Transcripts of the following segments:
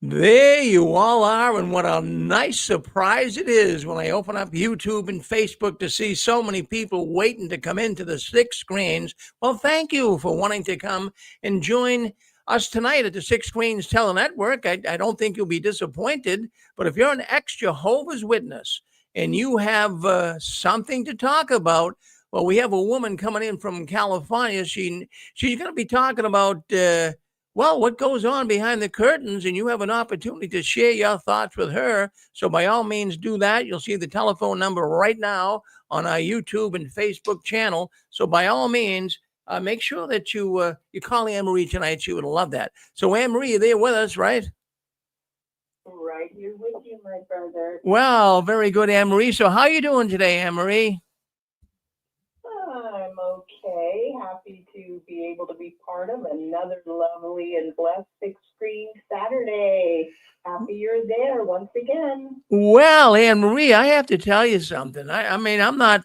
There you all are, and what a nice surprise it is when I open up YouTube and Facebook to see so many people waiting to come into the Six Screens. Well, thank you for wanting to come and join us tonight at the Six Screens Telenetwork. I don't think you'll be disappointed, but if you're an ex-Jehovah's Witness and you have something to talk about, well, we have a woman coming in from California. She's going to be talking about well, what goes on behind the curtains, and you have an opportunity to share your thoughts with her. So by all means, do that. You'll see the telephone number right now on our YouTube and Facebook channel. So by all means, make sure that you call Anne Marie tonight. She would love that. So Anne Marie, you're there with us, right? Right here with you, my brother. Well, very good, Anne Marie. So how are you doing today, Anne Marie? I'm okay. Happy to be able to be part of another lovely and blessed Six Screen Saturday. Happy you're there once again. Well, Anne Marie, I have to tell you something. I mean, I'm not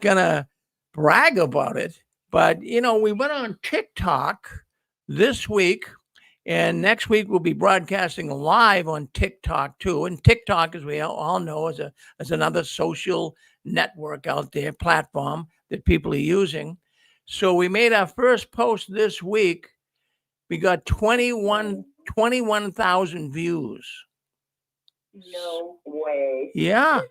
gonna brag about it, but we went on TikTok this week, and next week we'll be broadcasting live on TikTok too. And TikTok, as we all know, is another social network out there, platform that people are using. So we made our first post this week. We got 21,000 views. No way. Yeah.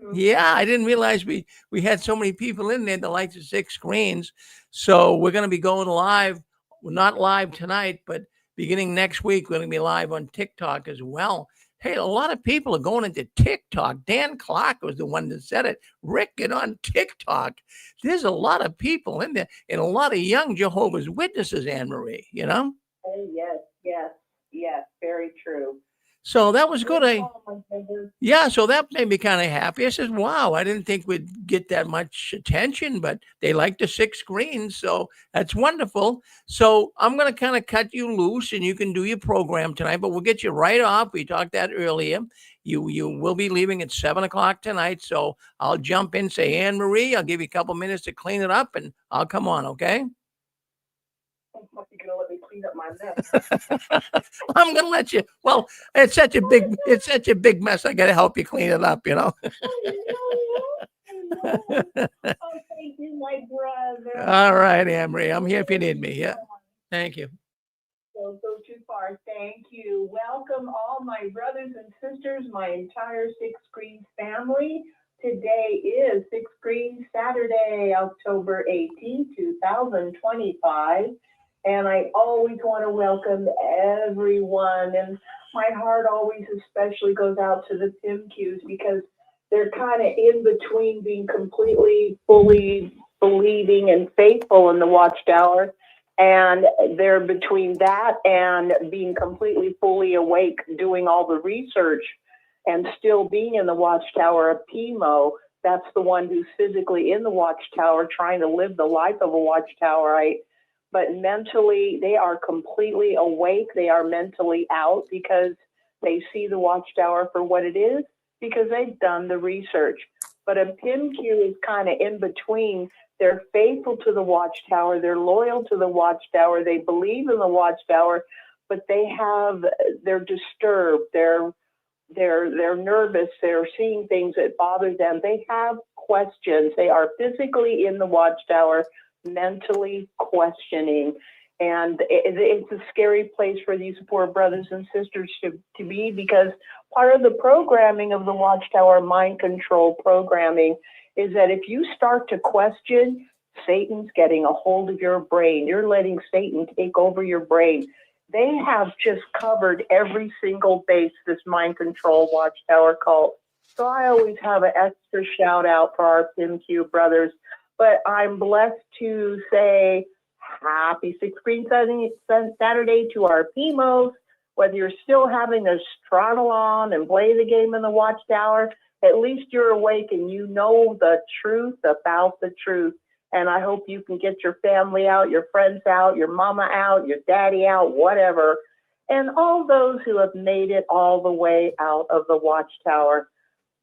Awesome. Yeah, I didn't realize we had so many people in there that like the Six Screens. So we're going to be going live. We're not live tonight, but beginning next week, we're going to be live on TikTok as well. Hey, a lot of people are going into TikTok. Dan Clark was the one that said it. Rick, get on TikTok. There's a lot of people in there and a lot of young Jehovah's Witnesses, Anne Marie, Oh, yes, very true. So that was good. Oh, my goodness. Yeah, so that made me kind of happy. I said, wow, I didn't think we'd get that much attention, but they like the Six Screens, so that's wonderful. So I'm going to kind of cut you loose and you can do your program tonight, but we'll get you right off. We talked that earlier. You will be leaving at 7 o'clock tonight, so I'll jump in, say, Anne Marie, I'll give you a couple minutes to clean it up, and I'll come on, okay? You're gonna let me clean up my mess. I'm gonna let you. Well, it's such a big mess. I gotta help you clean it up. Oh, thank you, my brother. All right, Anne Marie. I'm here if you need me. Yeah. Thank you. Don't go too far. Thank you. Welcome all my brothers and sisters, my entire Six Screens family. Today is Six Screens Saturday, October 18, 2025. And I always want to welcome everyone. And my heart always especially goes out to the PIMQs because they're kind of in between being completely, fully believing and faithful in the Watchtower. And they're between that and being completely, fully awake, doing all the research and still being in the Watchtower of Pimo. That's the one who's physically in the Watchtower trying to live the life of a Watchtowerite. But mentally, they are completely awake. They are mentally out because they see the Watchtower for what it is, because they've done the research. But a PIMQ is kind of in between. They're faithful to the Watchtower. They're loyal to the Watchtower. They believe in the Watchtower, but they're disturbed. They're nervous. They're seeing things that bother them. They have questions. They are physically in the Watchtower, mentally questioning. And it's a scary place for these poor brothers and sisters to be, because part of the programming of the Watchtower mind control programming is that if you start to question, Satan's getting a hold of your brain. You're letting Satan take over your brain. They have just covered every single base, this mind control Watchtower cult. So I always have an extra shout out for our PIMQ brothers. But I'm blessed to say happy Six Screen Saturday to our PIMOs. Whether you're still having to straddle on and play the game in the Watchtower, at least you're awake and you know the truth about the truth. And I hope you can get your family out, your friends out, your mama out, your daddy out, whatever. And all those who have made it all the way out of the Watchtower.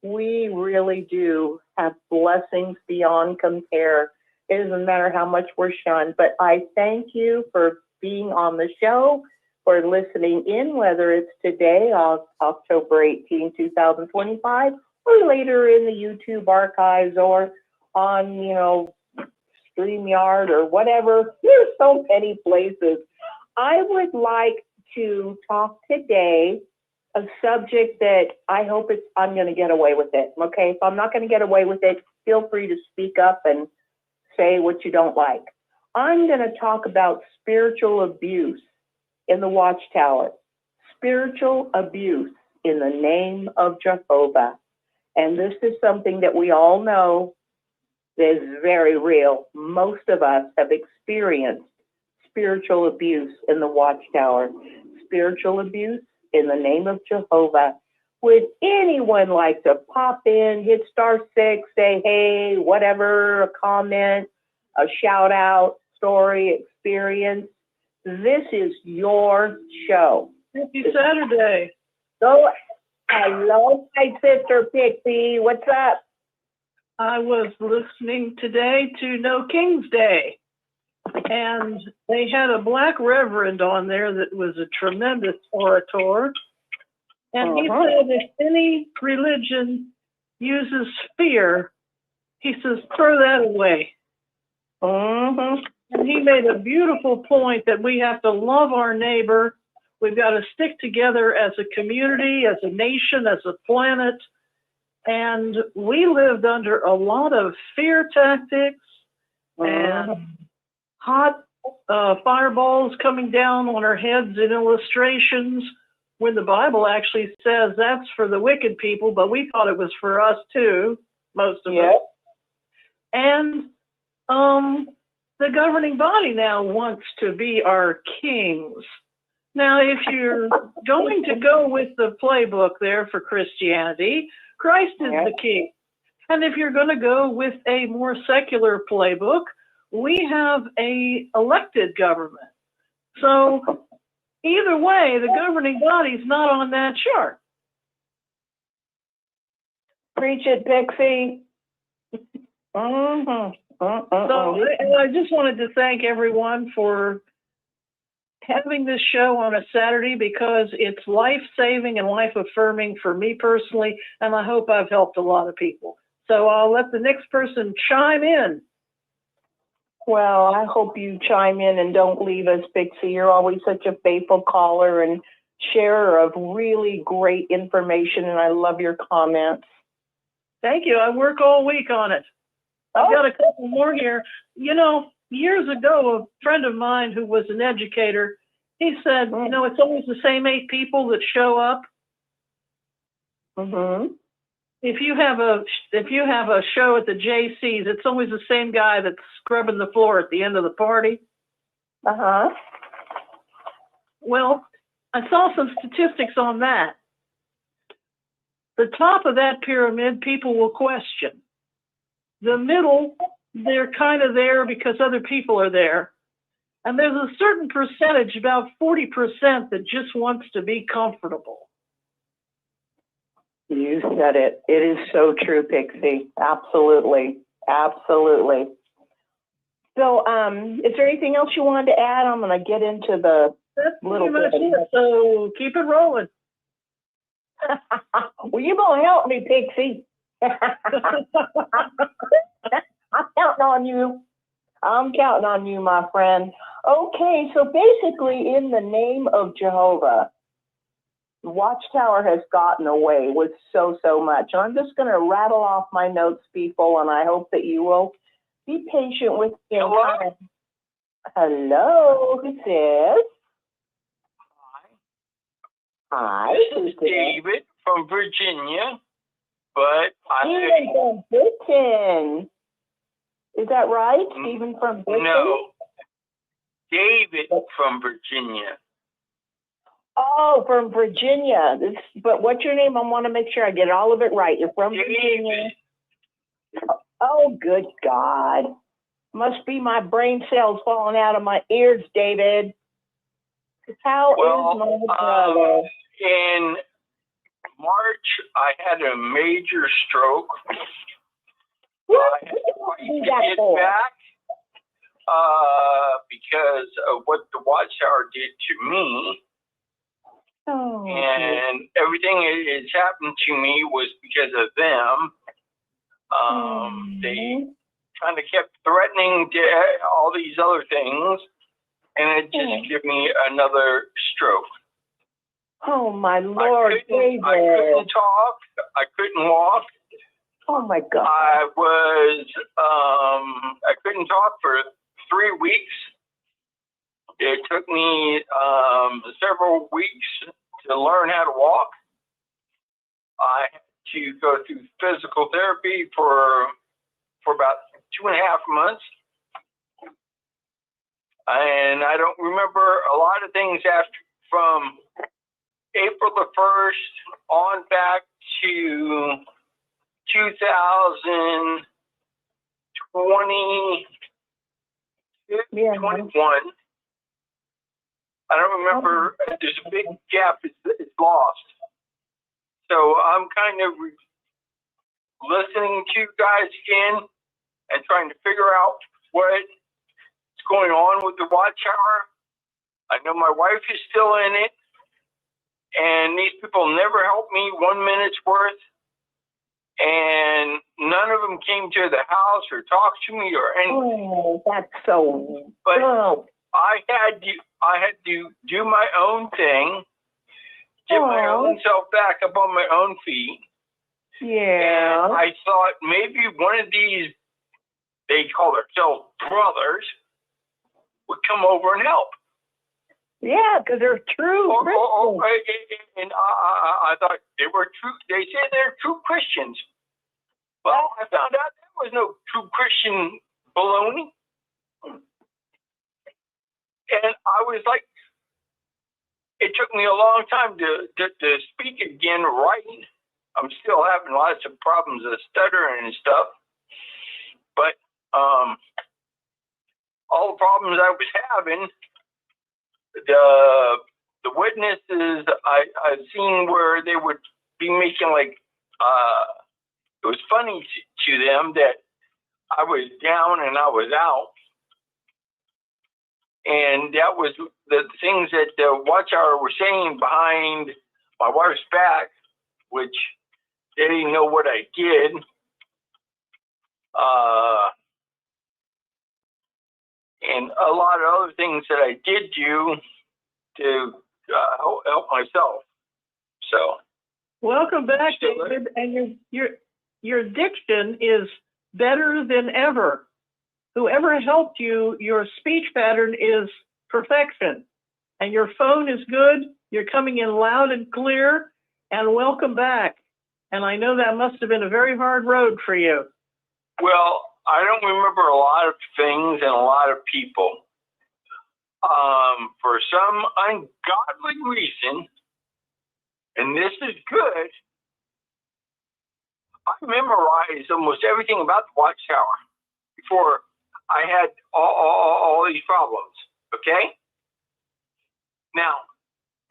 We really do have blessings beyond compare. It doesn't matter how much we're shunned, but I thank you for being on the show, for listening in, whether it's today, October 18, 2025, or later in the YouTube archives or on, StreamYard or whatever. There's so many places. I would like to talk today a subject that I hope I'm going to get away with it. Okay, if I'm not going to get away with it, feel free to speak up and say what you don't like. I'm going to talk about spiritual abuse in the Watchtower. Spiritual abuse in the name of Jehovah. And this is something that we all know is very real. Most of us have experienced spiritual abuse in the Watchtower. Spiritual abuse in the name of Jehovah. Would anyone like to pop in, hit *6, say hey, whatever, a comment, a shout out, story, experience? This is your show. Happy Saturday. So, hello, my sister Pixie. What's up? I was listening today to No King's Day, and they had a black reverend on there that was a tremendous orator. And he said if any religion uses fear, he says, throw that away. And he made a beautiful point that we have to love our neighbor. We've got to stick together as a community, as a nation, as a planet. And we lived under a lot of fear tactics and hot fireballs coming down on our heads in illustrations, when the Bible actually says that's for the wicked people, but we thought it was for us too, most of us. And the governing body now wants to be our kings. Now, if you're going to go with the playbook there for Christianity, Christ is the king. And if you're going to go with a more secular playbook, we have a elected government. So either way, the governing body's not on that chart. Preach it, Pixie. So I just wanted to thank everyone for having this show on a Saturday, because it's life-saving and life-affirming for me personally, and I hope I've helped a lot of people. So I'll let the next person chime in. Well, I hope you chime in and don't leave us, Pixie. You're always such a faithful caller and sharer of really great information, and I love your comments. Thank you. I work all week on it. I've got a couple more here. Years ago, a friend of mine who was an educator, he said, it's always the same 8 people that show up. If you have a show at the JC's, it's always the same guy that's scrubbing the floor at the end of the party. Well, I saw some statistics on that. The top of that pyramid, people will question. The middle, they're kind of there because other people are there. And there's a certain percentage, about 40%, that just wants to be comfortable. You said it. It is so true, Pixie. Absolutely. Absolutely. So, is there anything else you wanted to add? I'm going to get into the little bit. So keep it rolling. Well, you're going to help me, Pixie. I'm counting on you. I'm counting on you, my friend. Okay, so basically, in the name of Jehovah, the Watchtower has gotten away with so much. And I'm just going to rattle off my notes, people, and I hope that you will be patient with me. Hello? Hello, who's this? Hi. This is David from Virginia, but Stephen from Britain. Is that right? Stephen from Britain? No, David from Virginia. Oh, from Virginia. But what's your name? I want to make sure I get all of it right. You're from Virginia. Oh, good God. Must be my brain cells falling out of my ears, David. How is my brother? In March, I had a major stroke. What? I had to get back because of what the Watchtower did to me. Oh, and everything that's happened to me was because of them. They kind of kept threatening to all these other things, and it just gave me another stroke. oh my Lord, I David. couldn't talk. I couldn't walk. Oh my God. I couldn't talk for 3 weeks. It took me several weeks to learn how to walk. I had to go through physical therapy for about 2.5 months. And I don't remember a lot of things from April the 1st on back to 2020, 21. I don't remember. There's a big gap. It's lost. So I'm kind of listening to you guys again and trying to figure out what's going on with the Watchtower. I know my wife is still in it, and these people never helped me 1 minute's worth, and none of them came to the house or talked to me or anything. Oh, that's so. But I had to do my own thing, get my own self back up on my own feet. Yeah. And I thought maybe one of these, they call themselves brothers, would come over and help. Yeah, because they're true Christians. And I thought they were true. They say they're true Christians. Well, I found out there was no true Christian baloney. And I was like, it took me a long time to speak again right. I'm still having lots of problems with stuttering and stuff. But all the problems I was having, the witnesses I've seen where they would be making like, it was funny to them that I was down and I was out. And that was the things that the Watchtower were saying behind my wife's back, which they didn't know what I did. And a lot of other things that I did do to help myself. So, Welcome back, David. And your diction is better than ever. Whoever helped you, your speech pattern is perfection. And your phone is good. You're coming in loud and clear. And welcome back. And I know that must have been a very hard road for you. Well, I don't remember a lot of things and a lot of people. For some ungodly reason, and this is good, I memorized almost everything about the Watchtower before I had all these problems, okay? Now,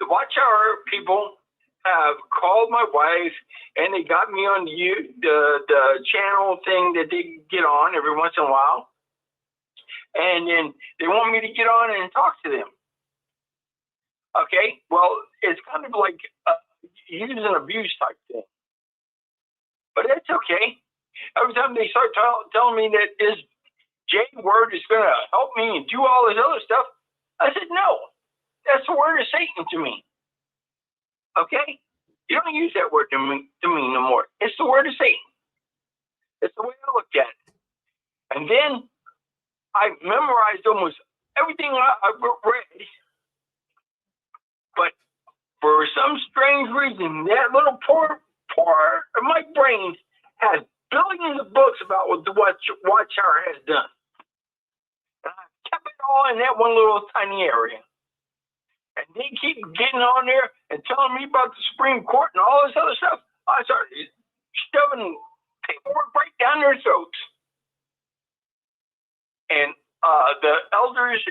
the Watchtower people have called my wife, and they got me on the channel thing that they get on every once in a while. And then they want me to get on and talk to them. Okay, well, it's kind of like use and abuse type thing. But that's okay. Every time they start telling me that this J word is going to help me and do all this other stuff, I said, no, that's the word of Satan to me. Okay? You don't use that word to me no more. It's the word of Satan. It's the way I look at it. And then I memorized almost everything I've read. But for some strange reason, that little part of my brain has billions of books about what the Watchtower has done. And I kept it all in that one little tiny area. And they keep getting on there and telling me about the Supreme Court and all this other stuff. I started shoving paperwork right down their throats. And the elders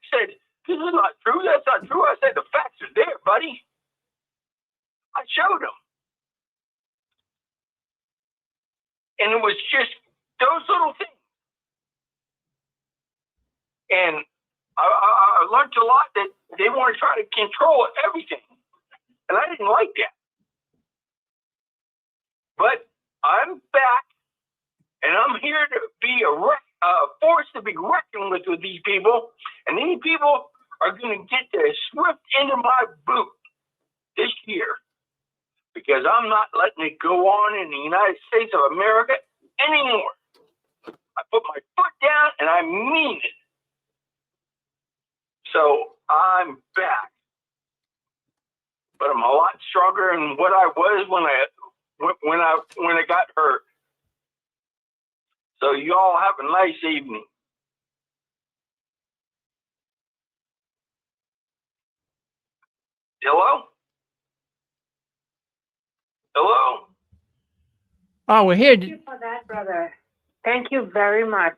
said, this is not true. That's not true. I said, the facts are there, buddy. I showed them. And it was just those little things. And I learned a lot that they want to try to control everything. And I didn't like that. But I'm back, and I'm here to be a force to be reckoned with these people. And these people are going to get the swift end of my boot this year, because I'm not letting it go on in the United States of America anymore. I put my foot down, and I mean it. So I'm back, but I'm a lot stronger than what I was when I got hurt. So you all have a nice evening. Hello? Hello? Oh, we're here. Thank you for that, brother. Thank you very much.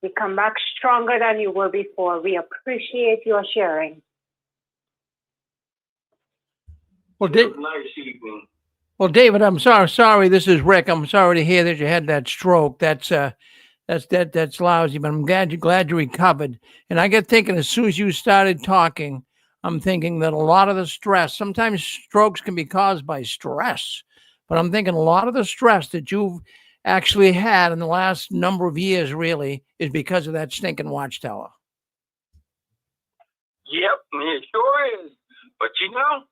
You come back stronger than you were before. We appreciate your sharing. Well, Have a nice evening. Well, David, I'm sorry. This is Rick. I'm sorry to hear that you had that stroke. That's lousy. But I'm glad you recovered. And I get thinking, as soon as you started talking, I'm thinking that a lot of the stress. Sometimes strokes can be caused by stress, but I'm thinking a lot of the stress that you've actually had in the last number of years really is because of that stinking Watchtower. Yep, it sure is. But you know,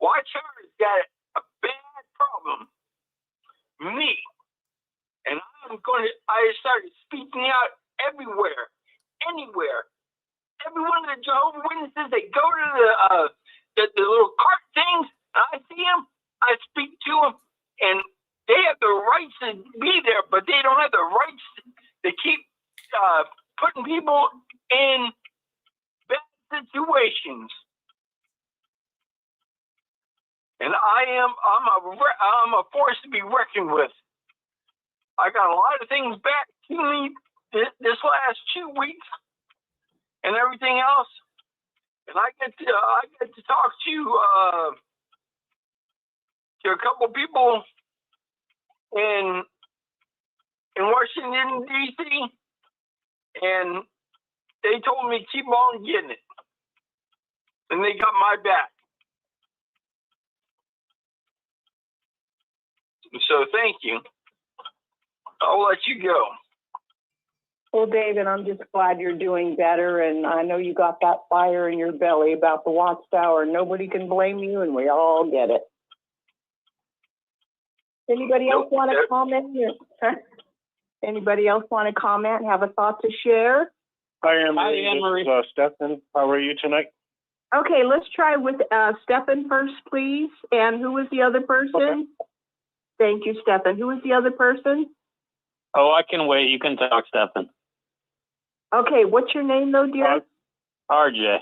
Watchtower's got a bad problem. Me. And I started speaking out everywhere, anywhere. Every one of the Jehovah's Witnesses, they go to the little cart things, and I see them, I speak to them, and they have the rights to be there, but they don't have the rights to keep putting people in bad situations. And I'm a force to be reckoned with. I got a lot of things back to me this last 2 weeks and everything else, and I get to talk to a couple people in Washington D.C. and they told me keep on getting it, and they got my back. So thank you. I'll let you go. Well, David, I'm just glad you're doing better, and I know you got that fire in your belly about the Watchtower. Nobody can blame you, and we all get it. Anybody else want to comment here? Anybody else want to comment, have a thought to share? Hi, Anne-Marie. This is Stephan. How are you tonight? Okay, let's try with Stephan first, please. And who was the other person? Okay. Thank you, Stephan. Who was the other person? Oh, I can wait. You can talk, Stephan. Okay, what's your name, though, dear? RJ.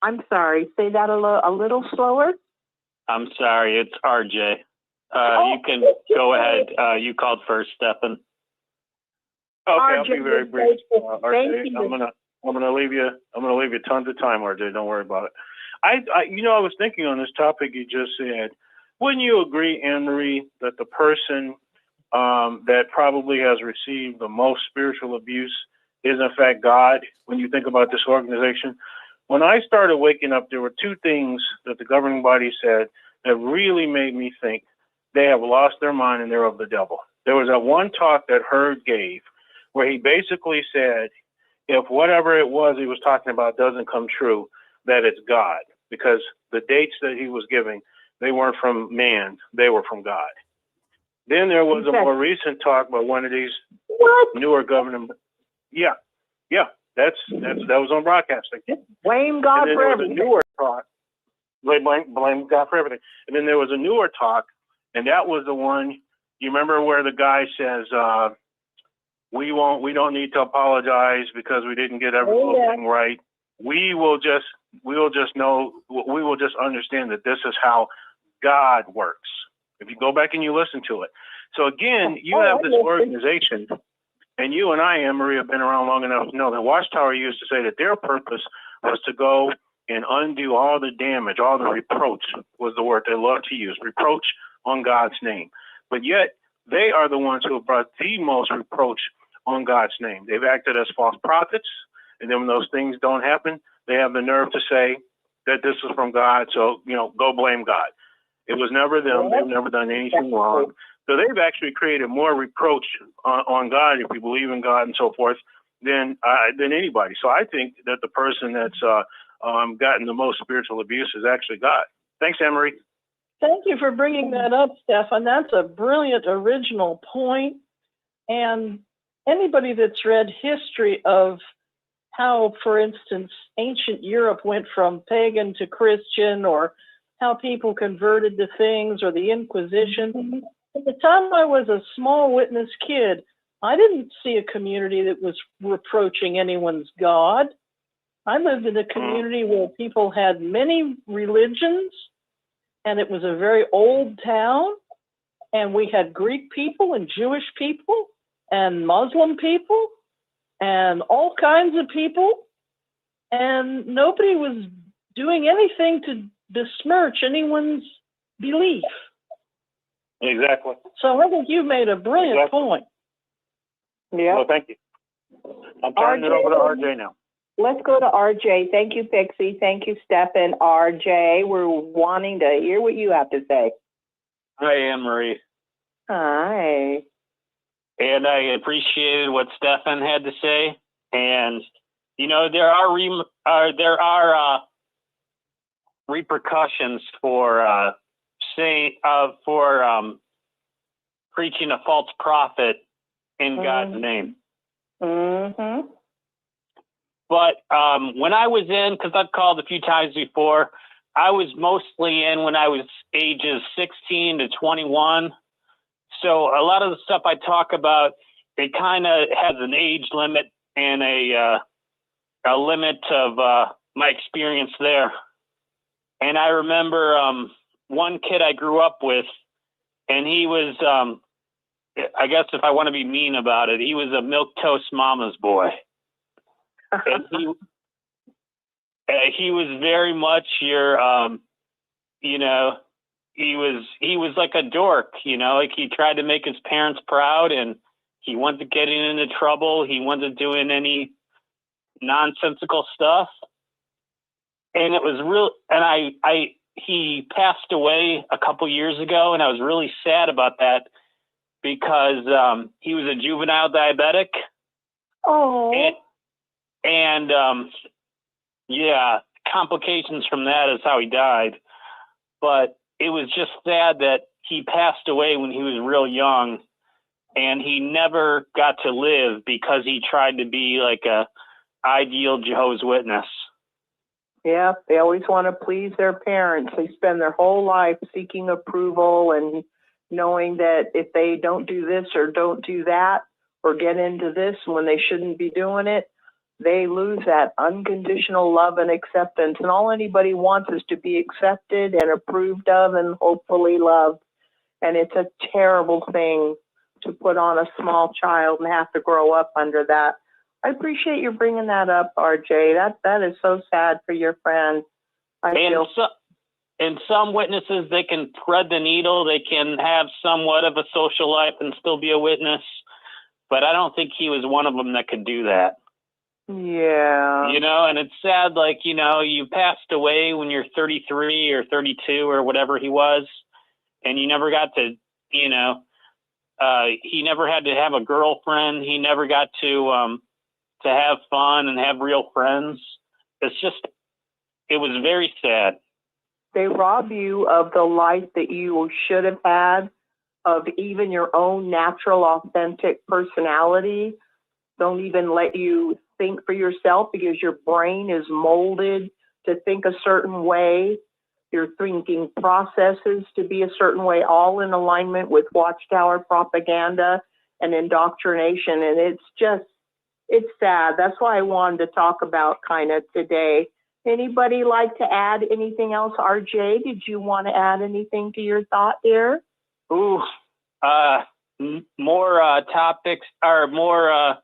I'm sorry. Say that a little slower. I'm sorry. It's RJ. You can go ahead. You called first, Stephan. Okay, RJ, I'll be very brief. RJ, thank you. I'm gonna leave you tons of time, RJ. Don't worry about it. I was thinking on this topic you just said. Wouldn't you agree, Anne-Marie, that the person that probably has received the most spiritual abuse is in fact God? When you think about this organization, when I started waking up, there were two things that the governing body said that really made me think they have lost their mind and they're of the devil. There was that one talk that Hurd gave where he basically said, if whatever it was he was talking about doesn't come true, that it's God, because the dates that he was giving, they weren't from man, they were from God. Then there was a more recent talk by one of these newer governing. Yeah, that was on broadcasting. Blame God for everything. Newer talk. Blame God for everything. And then there was a newer talk, and that was the one. You remember where the guy says, "We don't need to apologize because we didn't get every little thing right. We will just understand that this is how God works." If you go back and you listen to it. So again, you have this organization, and you and I, Anne-Marie, have been around long enough to know that Watchtower used to say that their purpose was to go and undo all the damage, all the reproach was the word they love to use, reproach on God's name. But yet, they are the ones who have brought the most reproach on God's name. They've acted as false prophets, and then when those things don't happen, they have the nerve to say, that this was from God, so, go blame God. It was never them. They've never done anything wrong. So they've actually created more reproach on God, if you believe in God and so forth, than anybody. So I think that the person that's gotten the most spiritual abuse is actually God. Thanks, Anne-Marie. Thank you for bringing that up, Stefan. That's a brilliant original point. And anybody that's read history of how, for instance, ancient Europe went from pagan to Christian, or how people converted to things, or the Inquisition. At the time I was a small witness kid, I didn't see a community that was reproaching anyone's God. I lived in a community where people had many religions, and it was a very old town, and we had Greek people and Jewish people and Muslim people and all kinds of people, and nobody was doing anything to besmirch anyone's belief. Exactly. So I think you made a brilliant point. Yeah. Well, thank you. I'm turning it over to RJ now. Let's go to RJ. Thank you, Pixie. Thank you, Stefan. RJ, we're wanting to hear what you have to say. Hi, Anne-Marie. Hi. And I appreciated what Stefan had to say. And, there are repercussions for preaching a false prophet in God's name. Mm-hmm. But when I was in, because I've called a few times before, I was mostly in when I was ages 16 to 21. So a lot of the stuff I talk about, it kind of has an age limit and a limit of my experience there. And I remember one kid I grew up with, and he was, I guess if I want to be mean about it, he was a milquetoast mama's boy. And he was very much your, he was like a dork, like he tried to make his parents proud, and he wasn't getting into trouble. He wasn't doing any nonsensical stuff. And it was real. And he passed away a couple years ago, and I was really sad about that because he was a juvenile diabetic. Oh. And complications from that is how he died. But it was just sad that he passed away when he was real young, and he never got to live because he tried to be like a ideal Jehovah's Witness. Yeah, they always want to please their parents. They spend their whole life seeking approval and knowing that if they don't do this or don't do that or get into this when they shouldn't be doing it, they lose that unconditional love and acceptance. And all anybody wants is to be accepted and approved of and hopefully loved. And it's a terrible thing to put on a small child and have to grow up under that. I appreciate you bringing that up, RJ. That is so sad for your friend. And some witnesses, they can thread the needle. They can have somewhat of a social life and still be a witness. But I don't think he was one of them that could do that. Yeah. And it's sad, like, you passed away when you're 33 or 32 or whatever he was, and you never got to, he never had to have a girlfriend. He never got to have fun and have real friends. It was very sad. They rob you of the life that you should have had, of even your own natural, authentic personality. Don't even let you think for yourself because your brain is molded to think a certain way. Your thinking processes to be a certain way, all in alignment with Watchtower propaganda and indoctrination. And it's sad. That's why I wanted to talk about kind of today. Anybody like to add anything else? RJ, did you want to add anything to your thought here? More topics or more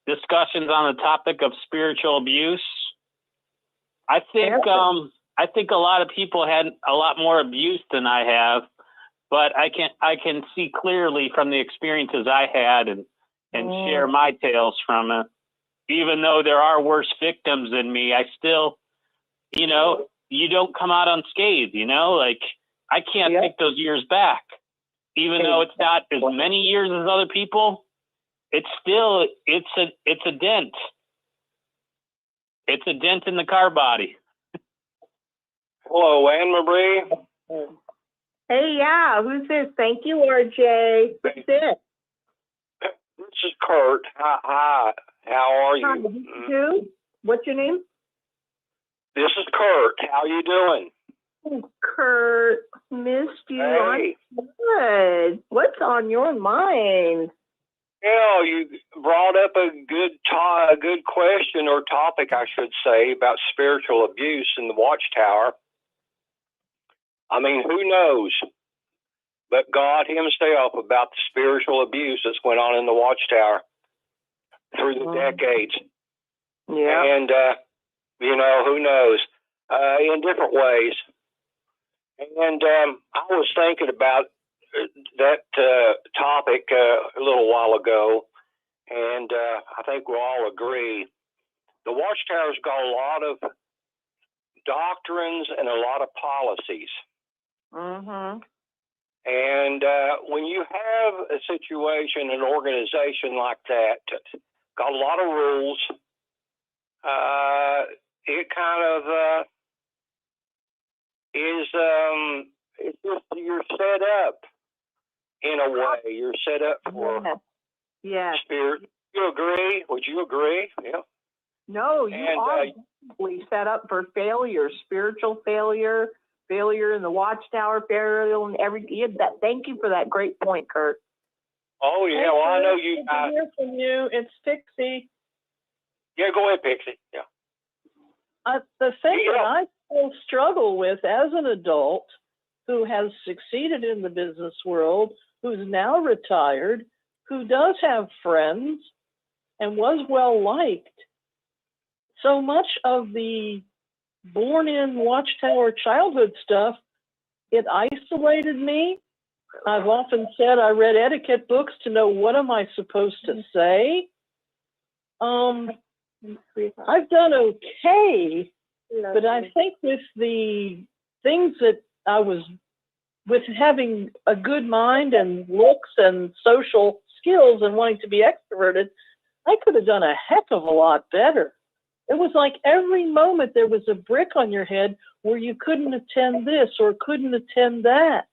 discussions on the topic of spiritual abuse. I think a lot of people had a lot more abuse than I have, but I can see clearly from the experiences I had and share my tales from it. Even though there are worse victims than me, I still, you don't come out unscathed, you know? Like, I can't take those years back. Even though it's not as many years as other people, it's still, it's a dent. It's a dent in the car body. Hello, Anne Marie. Hey, yeah, who's this? Thank you, RJ. Who's this? This is Kurt. Hi. How are you? Hi, this is who? What's your name? This is Kurt. How you doing? Oh, Kurt, missed you. Hey. I'm good. What's on your mind? Yeah, you brought up a good question or topic, I should say, about spiritual abuse in the Watchtower. I mean, who knows but God himself about the spiritual abuse that's went on in the Watchtower through the decades. Yeah. And, who knows, in different ways. And I was thinking about that topic a little while ago, and I think we'll all agree the Watchtower's got a lot of doctrines and a lot of policies. Mm-hmm. And when you have a situation, an organization like that, got a lot of rules, it kind of is, it's just, you're set up in a way. You're set up for spirit. You agree? Would you agree? Yeah. No, you are definitely set up for failure, spiritual failure, failure in the Watchtower, failure and thank you for that great point, Kurt. Oh, yeah. Well, I know you guys. Good to hear from you. It's Pixie. Yeah, go ahead, Pixie. Yeah. The thing that I still struggle with as an adult who has succeeded in the business world, who's now retired, who does have friends and was well liked, so much of the born-in Watchtower childhood stuff, it isolated me. I've often said I read etiquette books to know what am I supposed to say. I've done okay, but I think with the things that I was, with having a good mind and looks and social skills and wanting to be extroverted, I could have done a heck of a lot better. It was like every moment there was a brick on your head where you couldn't attend this or couldn't attend that.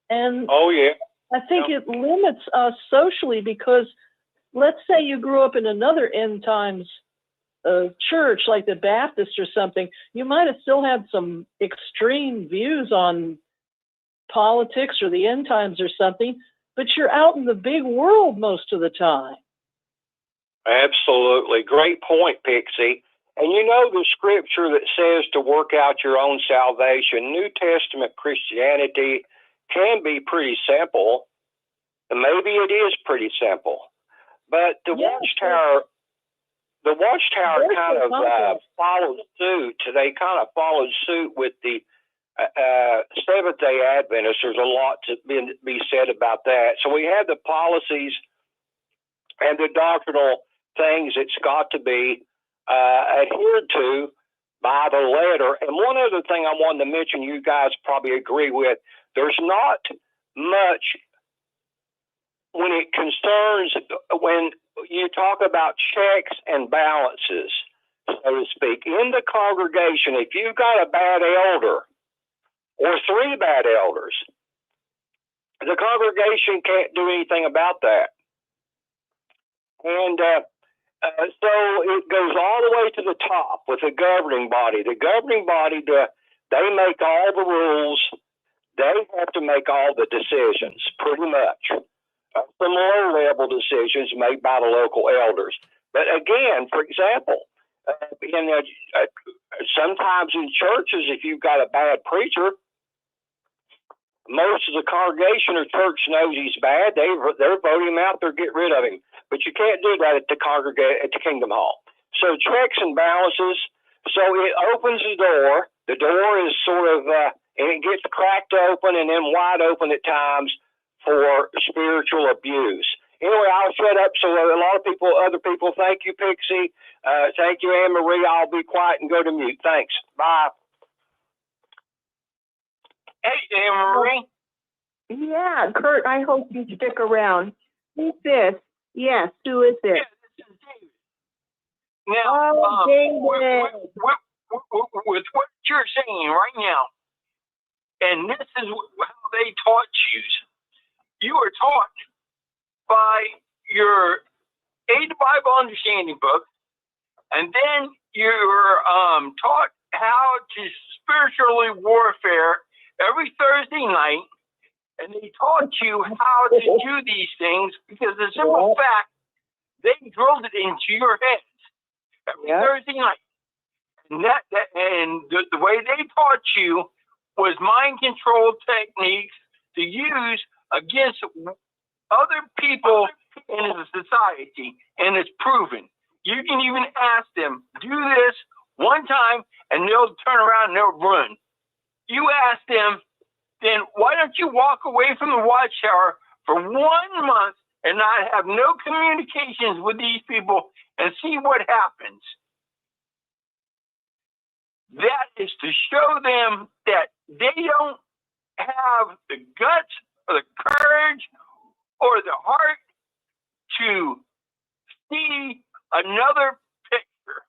And I think it limits us socially because let's say you grew up in another end times church like the Baptist or something, you might have still had some extreme views on politics or the end times or something, but you're out in the big world most of the time. Absolutely. Great point, Pixie. And you know the scripture that says to work out your own salvation, New Testament Christianity can be pretty simple. And maybe it is pretty simple. But the Watchtower kind of followed suit. They kind of followed suit with the Seventh-day Adventists. There's a lot to be said about that. So we have the policies and the doctrinal things it's got to be adhered to by the letter. And one other thing I wanted to mention, you guys probably agree with, there's not much when it concerns, when you talk about checks and balances, so to speak, in the congregation. If you've got a bad elder or three bad elders, the congregation can't do anything about that. And so it goes all the way to the top with the governing body. The governing body, they make all the rules. They have to make all the decisions, pretty much. Some low-level decisions made by the local elders. But again, for example, sometimes in churches, if you've got a bad preacher, most of the congregation or church knows he's bad. They're voting him out. They're getting rid of him. But you can't do that at the Kingdom Hall. So checks and balances. So it opens the door. The door is sort of, and it gets cracked open and then wide open at times for spiritual abuse. Anyway, I'll shut up so a lot of people, other people, thank you, Pixie. Thank you, Anne Marie. I'll be quiet and go to mute. Thanks. Bye. Anne Marie? Yeah, Kurt, I hope you stick around. Who's this? Yes, who is this? Yeah, this is David. Now, David. with what you're saying right now, and this is how they taught you. You were taught by your Aid the Bible Understanding book, and then you were taught how to spiritually warfare every Thursday night, and they taught you how to do these things because the simple fact, they drilled it into your heads every Thursday night. And the way they taught you was mind control techniques to use against other people in a society, and it's proven. You can even ask them, do this one time, and they'll turn around and they'll run. You ask them, then why don't you walk away from the Watchtower for 1 month and not have no communications with these people and see what happens? That is to show them that they don't have the guts or the courage or the heart to see another picture.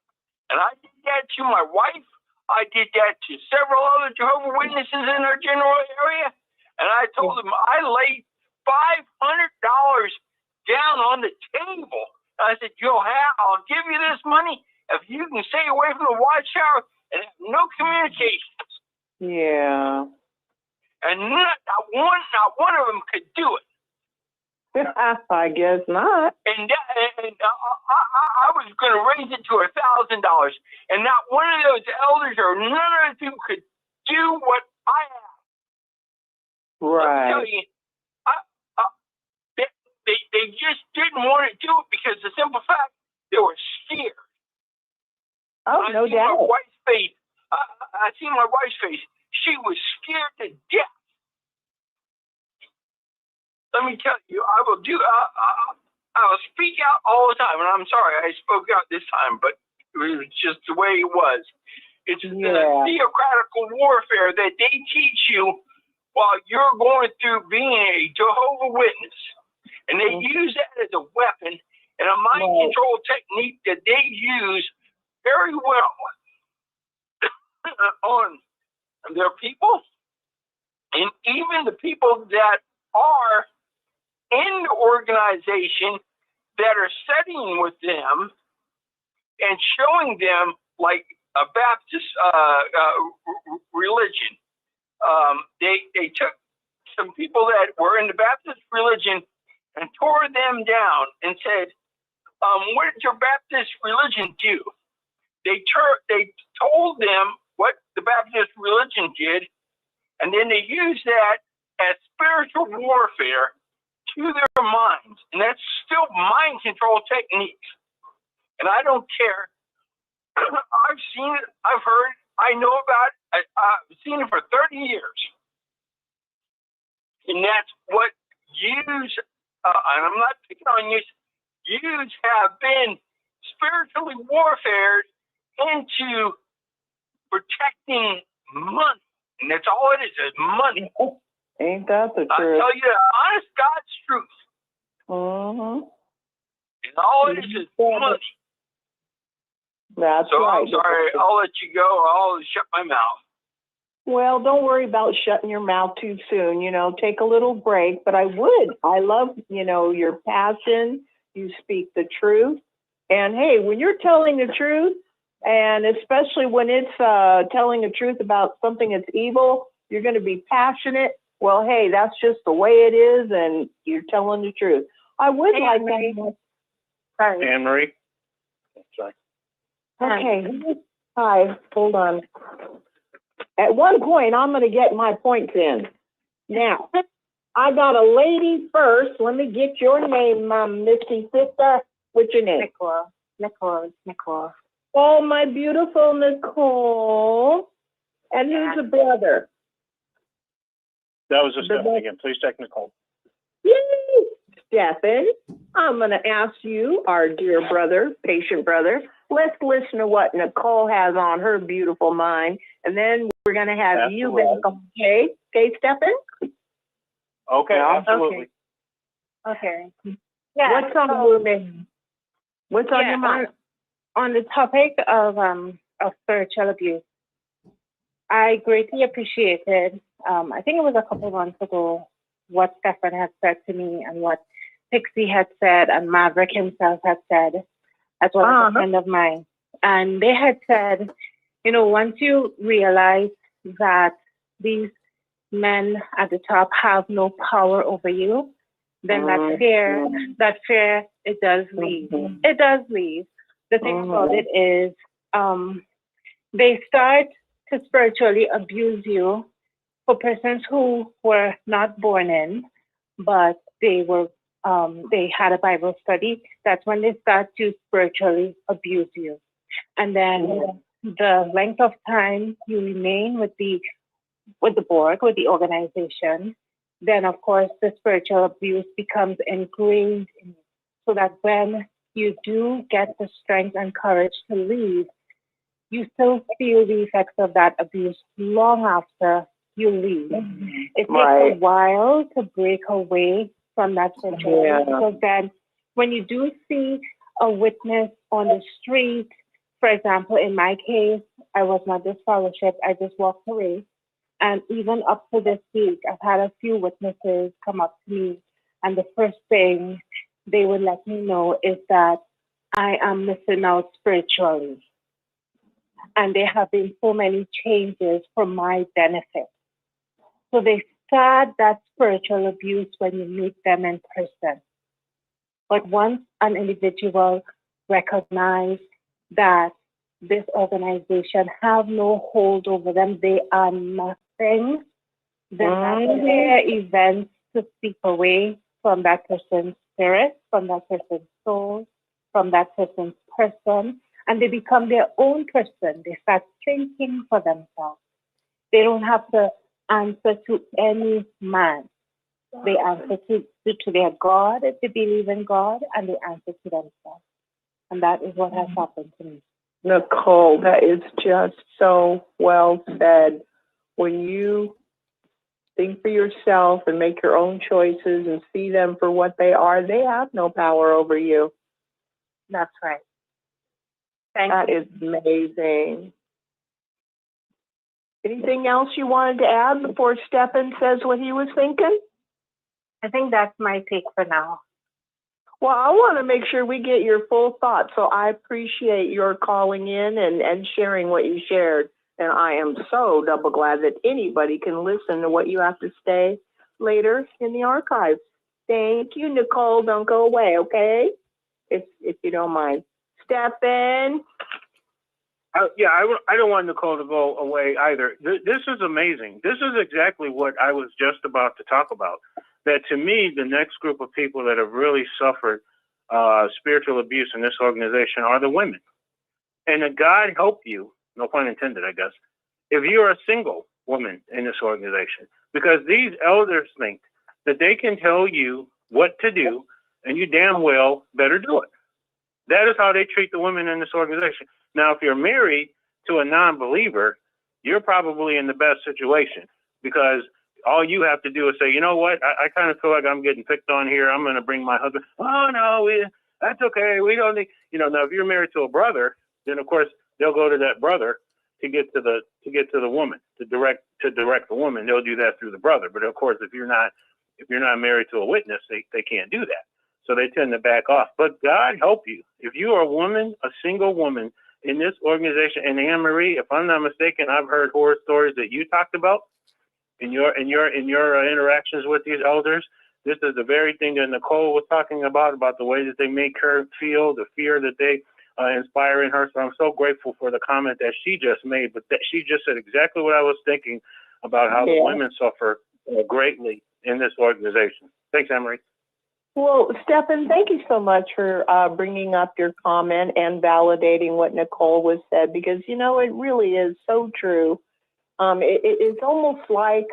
And I did that to my wife. I did that to several other Jehovah's Witnesses in our general area. And I told them I laid $500 down on the table. I said, I'll give you this money if you can stay away from the Watchtower and have no communications. Yeah. And not one of them could do it. I guess not. And I was going to raise it to $1,000, and not one of those elders or none of those people could do what I have. Right. I'll tell you, they just didn't want to do it because the simple fact they were scared. Oh, no doubt. My wife's face. I see my wife's face. She was scared to death. Let me tell you, I will speak out all the time, and I'm sorry I spoke out this time, but it was just the way it was. It's the theocratical warfare that they teach you while you're going through being a Jehovah's Witness. And they use that as a weapon and a mind control technique that they use very well on their people, and even the people that are in the organization that are studying with them and showing them like a Baptist religion. They took some people that were in the Baptist religion and tore them down and said, what did your Baptist religion do? They told them what the Baptist religion did, and then they used that as spiritual warfare to their minds. And that's still mind control techniques. And I don't care. I've seen it, I've heard, I know about it, I've seen it for 30 years. And that's what yous, and I'm not picking on yous have been spiritually warfared into protecting money. And that's all it is money. Ain't that the truth? I tell you the honest God's truth. Mm-hmm. And all it is money. That's right. I'm sorry, I'll let you go. I'll shut my mouth. Well, don't worry about shutting your mouth too soon. Take a little break. But I love, your passion. You speak the truth. And hey, when you're telling the truth, and especially when it's telling the truth about something that's evil, you're going to be passionate. Well, hey, that's just the way it is, and you're telling the truth. I would like that. Sorry. Anne Marie? Sorry. Okay. Hi, hold on. At one point, I'm going to get my points in. Now, I got a lady first. Let me get your name, Missy Sister. What's your name? Nicole. Oh, my beautiful Nicole. And who's a brother? That was a Stephen again. Please take Nicole. Yay! Stephen, I'm going to ask you, our dear brother, patient brother, let's listen to what Nicole has on her beautiful mind, and then we're going to have you back. Okay, Stephen? Okay, absolutely. Okay. Yeah. What's on your mind? On the topic of spiritual abuse, I greatly appreciated, I think it was a couple of months ago, what Stefan had said to me and what Pixie had said and Maverick himself had said, as well as a friend of mine. And they had said, you know, once you realize that these men at the top have no power over you, then that fear, it does leave. It does leave. The thing about it is, they start to spiritually abuse you for persons who were not born in, but they had a Bible study. That's when they start to spiritually abuse you. And then the length of time you remain with the board, with the organization, then of course the spiritual abuse becomes ingrained in you. So that when you do get the strength and courage to leave, you still feel the effects of that abuse long after you leave. It takes a while to break away from that situation, because then when you do see a witness on the street, for example, in my case, I was not disfellowshipped, I just walked away. And even up to this week, I've had a few witnesses come up to me, and the first thing they would let me know is that I am missing out spiritually. And there have been so many changes for my benefit. So they start that spiritual abuse when you meet them in person. But once an individual recognizes that this organization have no hold over them, they are nothing, then that's their events to slip away from that person's spirit, from that person's soul, from that person's person, and they become their own person. They start thinking for themselves. They don't have to answer to any man. They answer to their God, if they believe in God, and they answer to themselves. And that is what has happened to me. Nicole, that is just so well said. When you think for yourself and make your own choices and see them for what they are, they have no power over you. That's right. Thank you. That is amazing. Anything else you wanted to add before Stephen says what he was thinking? I think that's my take for now. Well, I want to make sure we get your full thoughts, so I appreciate your calling in and sharing what you shared. And I am so double glad that anybody can listen to what you have to say later in the archives. Thank you, Nicole. Don't go away, okay? If you don't mind. Stephen? I don't want Nicole to go away either. This is amazing. This is exactly what I was just about to talk about. That to me, the next group of people that have really suffered spiritual abuse in this organization are the women. And that God help you, no pun intended, I guess, if you're a single woman in this organization. Because these elders think that they can tell you what to do, and you damn well better do it. That is how they treat the women in this organization. Now, if you're married to a non-believer, you're probably in the best situation, because all you have to do is say, you know what, I kind of feel like I'm getting picked on here. I'm going to bring my husband. Oh, no, that's okay. We don't need, now if you're married to a brother, then of course they'll go to that brother to get to the woman, to direct the woman. They'll do that through the brother. But of course, if you're not married to a witness, they can't do that. So they tend to back off. But God help you. If you are a woman, a single woman in this organization, and Anne Marie, if I'm not mistaken, I've heard horror stories that you talked about in your interactions with these elders. This is the very thing that Nicole was talking about the way that they make her feel, the fear that they inspire in her. So I'm so grateful for the comment that she just made, but that she just said exactly what I was thinking about how the women suffer greatly in this organization. Thanks, Anne-Marie. Well, Stephen, thank you so much for bringing up your comment and validating what Nicole was said, because, it really is so true. It's almost like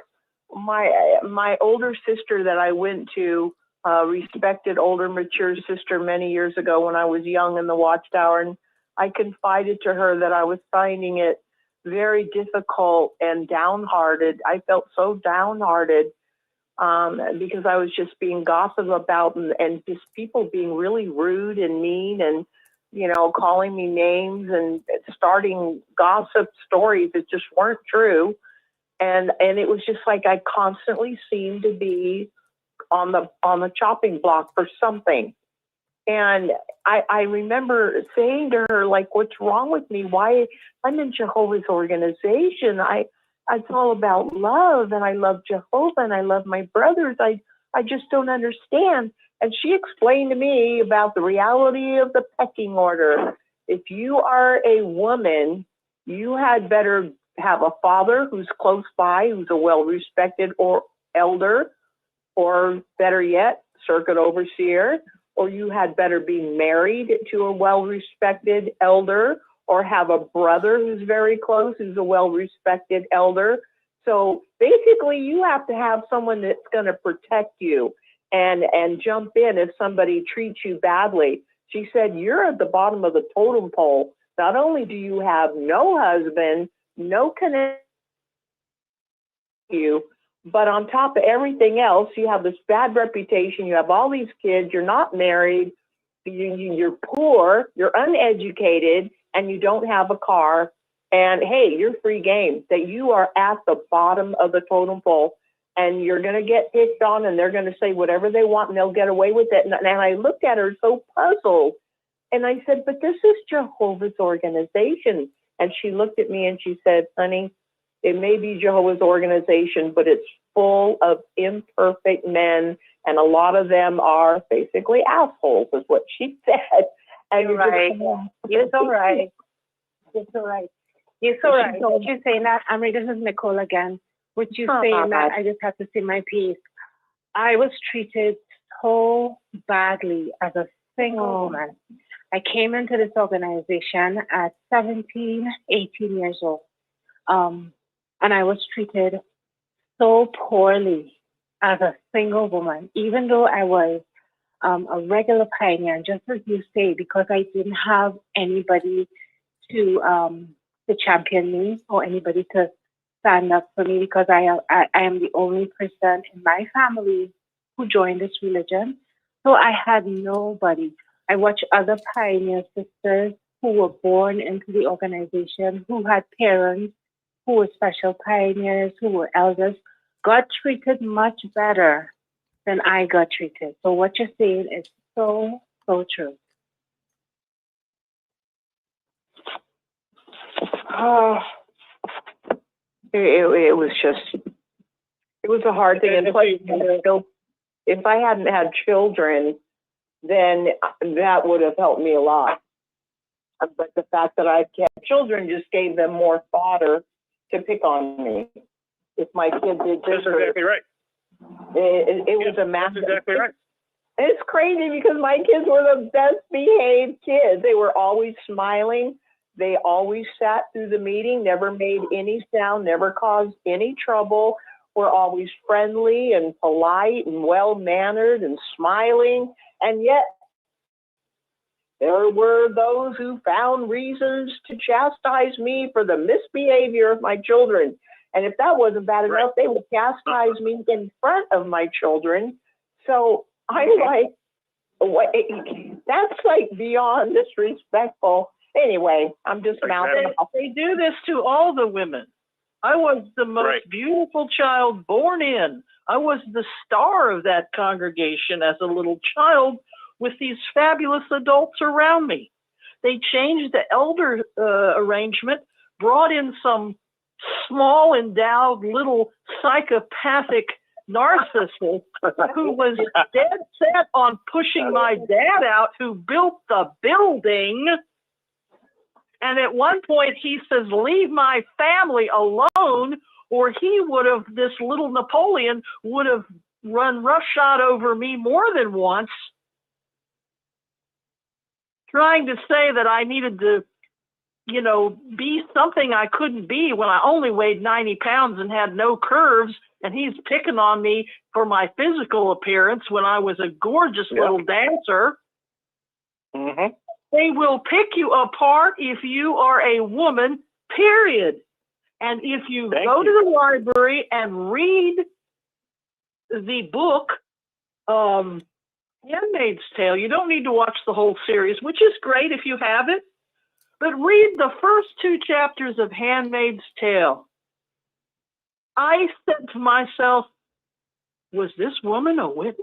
my older sister that I went to, respected older, mature sister many years ago when I was young in the Watchtower. And I confided to her that I was finding it very difficult and downhearted. I felt so downhearted because I was just being gossiped about and just people being really rude and mean and, you know, calling me names and starting gossip stories that just weren't true. And it was just like I constantly seemed to be on the chopping block for something. And I remember saying to her, like, what's wrong with me? Why? I'm in Jehovah's organization. It's all about love, and I love Jehovah, and I love my brothers. I just don't understand. And she explained to me about the reality of the pecking order. If you are a woman, you had better have a father who's close by, who's a well-respected or elder, or better yet, circuit overseer, or you had better be married to a well-respected elder, or have a brother who's very close, who's a well-respected elder. So basically, you have to have someone that's going to protect you and jump in if somebody treats you badly. She said, you're at the bottom of the totem pole. Not only do you have no husband, no connection to you, but on top of everything else, you have this bad reputation. You have all these kids. You're not married. You're poor. You're uneducated, and you don't have a car. And hey, you're free game. That you are at the bottom of the totem pole, and you're going to get picked on, and they're going to say whatever they want, and they'll get away with it. And I looked at her so puzzled, and I said, "But this is Jehovah's organization." And she looked at me and she said, "Honey, it may be Jehovah's organization, but it's full of imperfect men, and a lot of them are basically assholes," is what she said. And you're right. You're so right. You're so right. You're so right. What you're saying that, Amory, this is Nicole again. What you're saying that, I just have to say my piece. I was treated so badly as a single woman. I came into this organization at 17, 18 years old. And I was treated so poorly as a single woman, even though I was a regular pioneer, just as you say, because I didn't have anybody to champion me or anybody to stand up for me, because I am the only person in my family who joined this religion. So I had nobody. I watched other pioneer sisters who were born into the organization, who had parents who were special pioneers, who were elders, got treated much better than I got treated. So what you're saying is so, so true. It was a hard thing. And plus, if I hadn't had children, then that would have helped me a lot. But the fact that I've kept children just gave them more fodder to pick on me. If my kid did this, that's exactly right. It was a massive. That's exactly right. It's crazy because my kids were the best behaved kids. They were always smiling. They always sat through the meeting, never made any sound, never caused any trouble. Were always friendly and polite and well-mannered and smiling. And yet, there were those who found reasons to chastise me for the misbehavior of my children. And if that wasn't bad enough, they would chastise me in front of my children. So I'm like, that's like beyond disrespectful. Anyway, I'm just mouthing off. They do this to all the women. I was the most beautiful child born in. I was the star of that congregation as a little child with these fabulous adults around me. They changed the elder arrangement, brought in some small, endowed, little psychopathic narcissist who was dead set on pushing my dad out, who built the building. And at one point he says, "Leave my family alone," or he would have, this little Napoleon would have run roughshod over me more than once, trying to say that I needed to, you know, be something I couldn't be when I only weighed 90 pounds and had no curves. And he's picking on me for my physical appearance when I was a gorgeous little dancer. Mm-hmm. They will pick you apart if you are a woman, period. And if you go to the library and read the book, Handmaid's Tale, you don't need to watch the whole series, which is great if you have it, but read the first 2 chapters of Handmaid's Tale. I said to myself, was this woman a witness?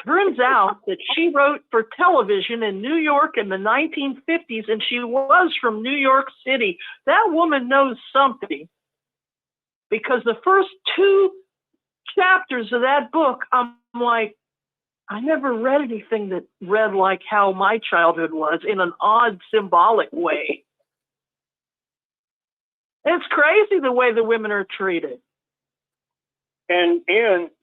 Turns out that she wrote for television in New York in the 1950s, and she was from New York City. That woman knows something, because the first 2 chapters of that book, I'm like, I never read anything that read like how my childhood was, in an odd, symbolic way. It's crazy the way the women are treated. And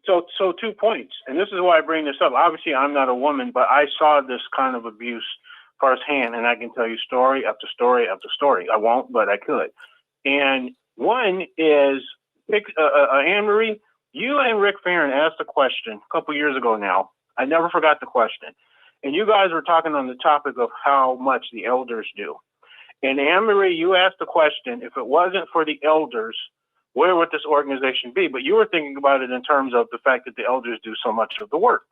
so 2 points, and this is why I bring this up. Obviously, I'm not a woman, but I saw this kind of abuse firsthand, and I can tell you story after story after story. I won't, but I could. And one is, Anne-Marie, you and Rick Farron asked a question a couple years ago now. I never forgot the question. And you guys were talking on the topic of how much the elders do. And Anne-Marie, you asked the question, if it wasn't for the elders, where would this organization be? But you were thinking about it in terms of the fact that the elders do so much of the work.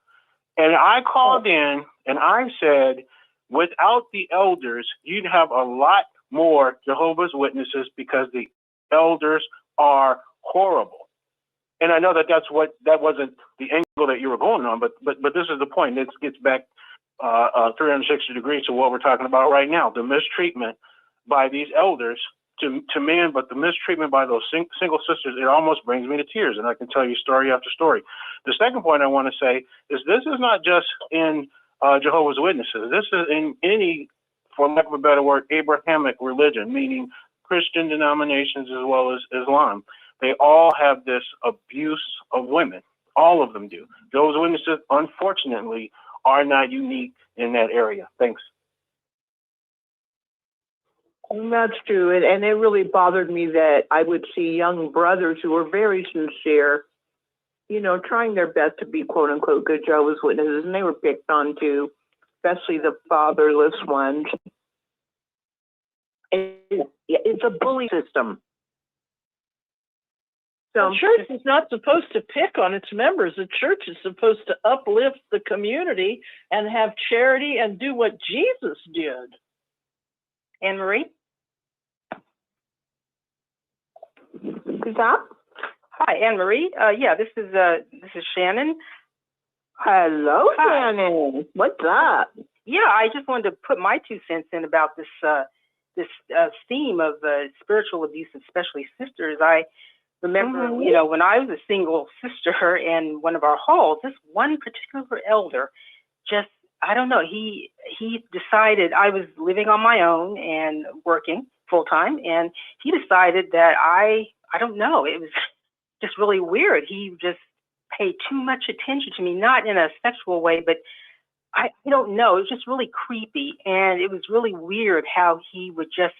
And I called in and I said, without the elders, you'd have a lot more Jehovah's Witnesses, because the elders are horrible. And I know that that wasn't the angle that you were going on, but this is the point. It gets back 360 degrees to what we're talking about right now. The mistreatment by these elders to men, but the mistreatment by those single sisters, it almost brings me to tears, and I can tell you story after story. The second point I want to say is this is not just in Jehovah's Witnesses. This is in any, for lack of a better word, Abrahamic religion, meaning Christian denominations as well as Islam. They all have this abuse of women. All of them do. Jehovah's Witnesses, unfortunately, are not unique in that area. Thanks. That's true. And it really bothered me that I would see young brothers who were very sincere, you know, trying their best to be quote unquote good Jehovah's Witnesses, and they were picked on too, especially the fatherless ones. It's a bully system. So the church is not supposed to pick on its members. The church is supposed to uplift the community and have charity and do what Jesus did. Anne-Marie? Who's that? Hi, Anne-Marie. Yeah, this is Shannon. Hello, hi. Shannon. What's up? Yeah, I just wanted to put my 2 cents in about this theme of spiritual abuse, especially sisters. I remember, you know, when I was a single sister in one of our halls, this one particular elder just, I don't know, he decided, I was living on my own and working full time, and he decided that I don't know, it was just really weird. He just paid too much attention to me, not in a sexual way, but I don't know, it was just really creepy, and it was really weird how he would just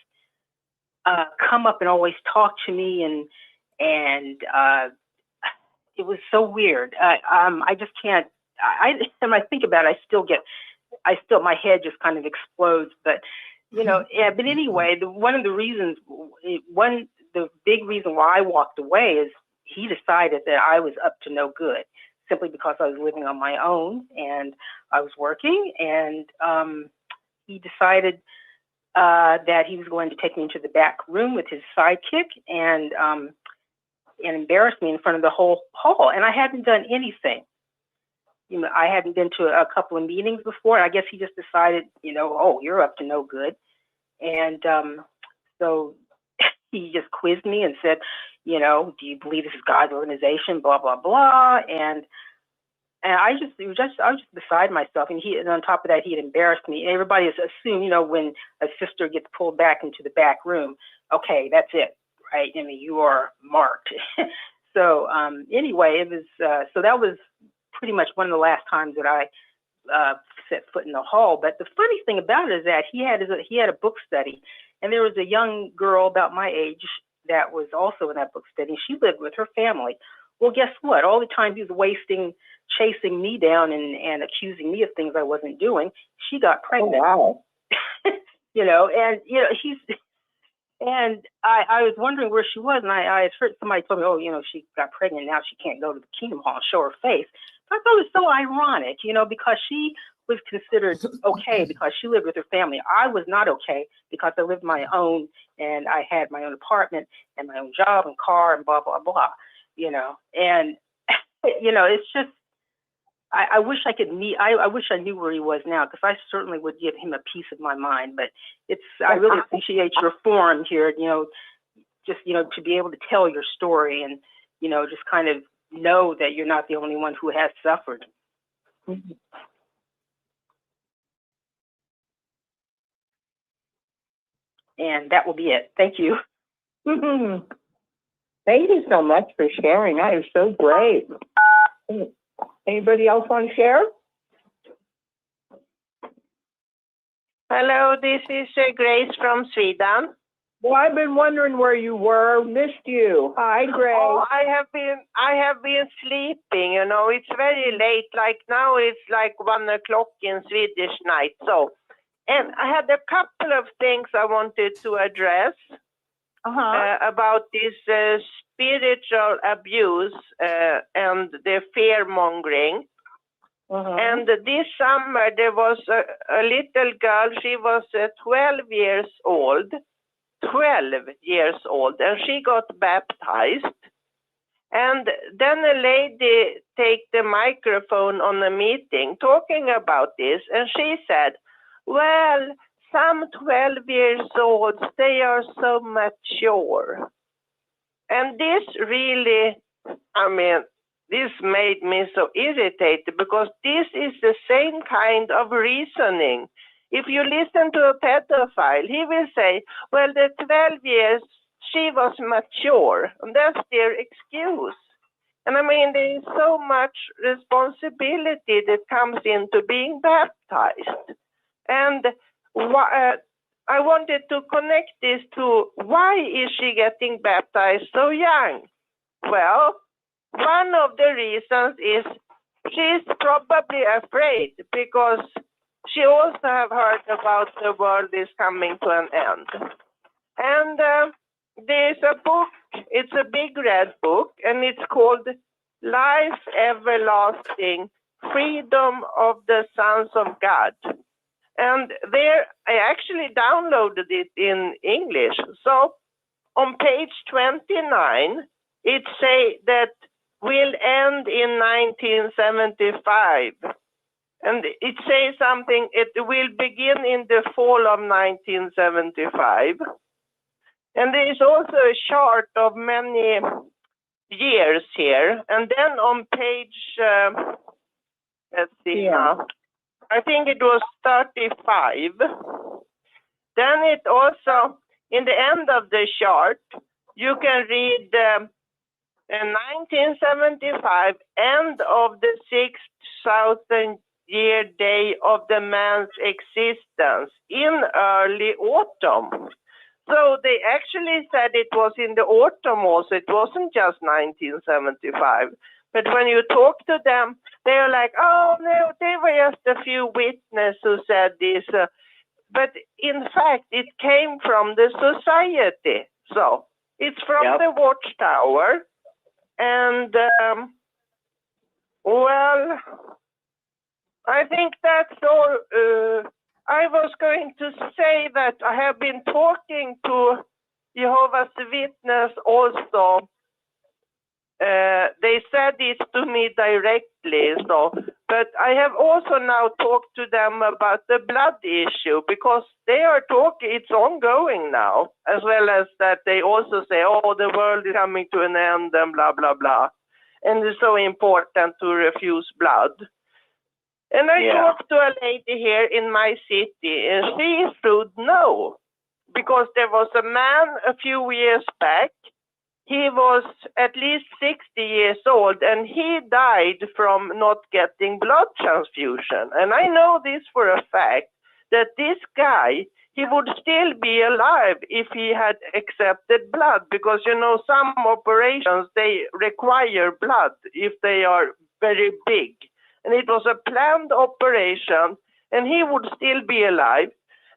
come up and always talk to me, and it was so weird. I just can't. When I think about it, my head just kind of explodes. But you know, yeah. But anyway, the big reason why I walked away is he decided that I was up to no good, simply because I was living on my own and I was working, and he decided that he was going to take me into the back room with his sidekick and embarrass me in front of the whole hall. And I hadn't done anything. You know, I hadn't been to a couple of meetings before. And I guess he just decided, you know, oh, you're up to no good. And so he just quizzed me and said, you know, do you believe this is God's organization? Blah, blah, blah. And I was just beside myself. And on top of that, he had embarrassed me. And everybody has assumed, you know, when a sister gets pulled back into the back room, okay, that's it, right? I mean, you are marked. So anyway, it was, so that was pretty much one of the last times that I set foot in the hall. But the funny thing about it is that he had a book study, and there was a young girl about my age that was also in that book study. She lived with her family Well, guess what? All the time he was chasing me down and accusing me of things I wasn't doing, she got pregnant. Oh, wow. And I was wondering where she was, and I heard somebody told me, oh, she got pregnant, now she can't go to the Kingdom Hall and show her face. But I thought it was so ironic, because she was considered okay because she lived with her family. I was not okay because I lived my own, and I had my own apartment and my own job and car and blah, blah, blah, And, it's just, I wish I could I wish I knew where he was now, because I certainly would give him a piece of my mind. But I really appreciate your forum here, just, to be able to tell your story and, just kind of know that you're not the only one who has suffered. Mm-hmm. And that will be it. Thank you. Mm-hmm. Thank you so much for sharing. That is so great. Anybody else want to share? Hello, this is Grace from Sweden. Well, I've been wondering where you were. Missed you. Hi, Grace. Oh, I have been sleeping. It's very late. Like now, it's like 1 o'clock in Swedish night. So, and I had a couple of things I wanted to address about this spiritual abuse and the fear mongering. And this summer there was a little girl. She was 12 years old. 12 years old, and she got baptized. And then a lady take the microphone on a meeting talking about this, and she said, well, some 12 years old, they are so mature. And this really, this made me so irritated, because this is the same kind of reasoning. If you listen to a pedophile, he will say, well, the 12 years, she was mature, and that's their excuse. And there is so much responsibility that comes into being baptized. And I wanted to connect this to, why is she getting baptized so young? Well, one of the reasons is she's probably afraid, because she also have heard about the world is coming to an end. And there's a book, it's a big red book, and it's called Life Everlasting, Freedom of the Sons of God. And there, I actually downloaded it in English. So on page 29, it say that will end in 1975. And it says something, it will begin in the fall of 1975. And there is also a chart of many years here. And then on page, let's see now, I think it was 35. Then it also, in the end of the chart, you can read in 1975, end of the 6,000 year day of the man's existence in early autumn. So they actually said it was in the autumn also. It wasn't just 1975. But when you talk to them, they're like, oh, no, they were just a few witnesses who said this. But in fact, it came from the society. So it's from the Watchtower. And, well, I think that's all. I was going to say that I have been talking to Jehovah's Witness also. They said this to me directly, but I have also now talked to them about the blood issue, because they are talking, it's ongoing now, as well as that they also say, oh, the world is coming to an end and blah, blah, blah. And it's so important to refuse blood. And I talked to a lady here in my city, and she should know, because there was a man a few years back. He was at least 60 years old, and he died from not getting blood transfusion. And I know this for a fact, that this guy, he would still be alive if he had accepted blood, because some operations, they require blood if they are very big. And it was a planned operation, and he would still be alive.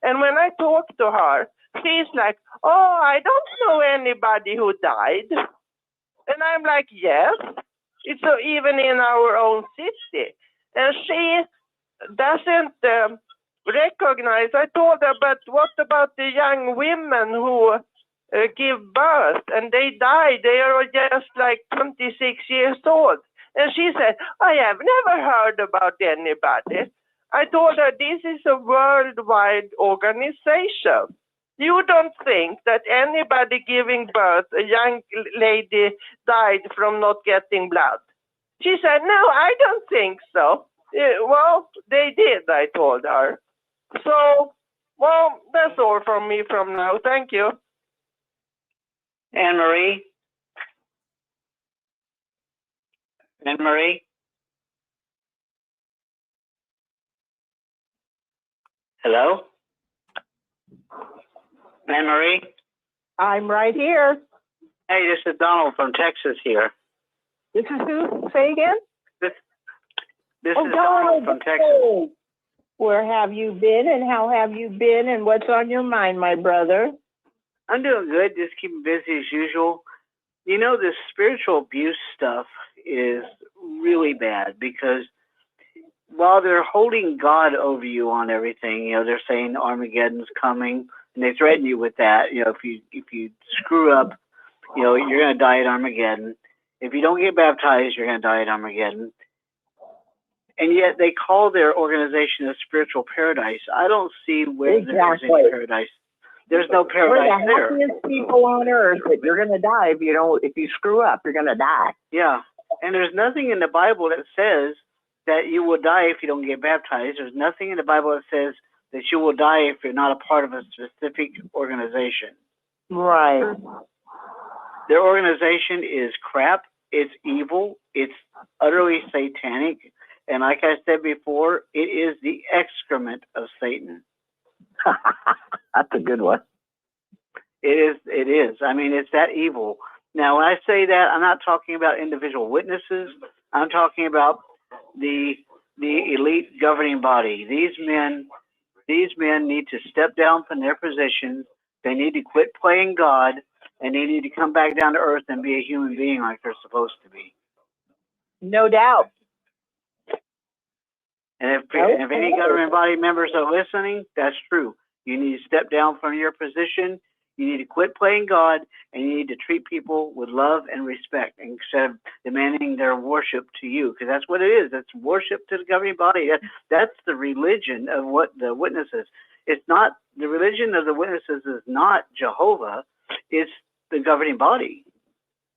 And when I talked to her, she's like, oh, I don't know anybody who died. And I'm like, yes, it's even in our own city. And she doesn't recognize. I told her, but what about the young women who give birth and they die? They are just like 26 years old. And she said, I have never heard about anybody. I told her, this is a worldwide organization. You don't think that anybody giving birth, a young lady, died from not getting blood? She said, no, I don't think so. Well, they did, I told her. So, well, that's all from me from now. Thank you. Anne-Marie? Anne-Marie? Hello? Anne-Marie? I'm right here. Hey, this is Donald from Texas here. This is who? Say again? This is Donald from Texas. Where have you been and how have you been and what's on your mind, my brother? I'm doing good, just keeping busy as usual. This spiritual abuse stuff is really bad because while they're holding God over you on everything, they're saying Armageddon's coming, and they threaten you with that. If you screw up, you're going to die at Armageddon. If you don't get baptized, you're going to die at Armageddon. And yet they call their organization a spiritual paradise. I don't see where there is any paradise. There's no paradise there. We're the happiest people on earth, but you're going to die if you screw up. You're going to die. Yeah, and there's nothing in the Bible that says that you will die if you don't get baptized. There's nothing in the Bible that says that you will die if you're not a part of a specific organization. Right. Their organization is crap. It's evil. It's utterly satanic. And like I said before, it is the excrement of Satan. That's a good one. It is. I mean, it's that evil. Now, when I say that, I'm not talking about individual witnesses. I'm talking about the elite governing body. These men need to step down from their positions. They need to quit playing God, and they need to come back down to earth and be a human being like they're supposed to be. No doubt. And if any government body members are listening, that's true. You need to step down from your position. You need to quit playing God, and you need to treat people with love and respect instead of demanding their worship to you, because that's what it is. It's worship to the governing body. That's the religion of what the witnesses. It's not the religion of the witnesses is not Jehovah. It's the governing body.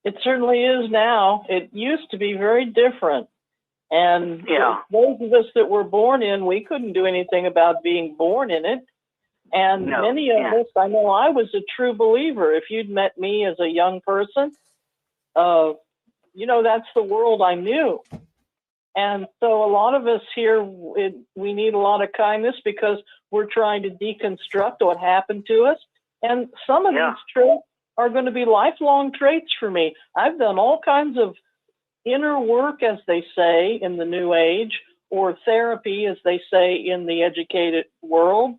It certainly is now. It used to be very different. And those of us that were born in, we couldn't do anything about being born in it. And many of us, I know I was a true believer. If you'd met me as a young person, that's the world I knew. And so a lot of us here, we need a lot of kindness because we're trying to deconstruct what happened to us. And some of these traits are going to be lifelong traits for me. I've done all kinds of inner work, as they say in the New Age, or therapy, as they say in the educated world.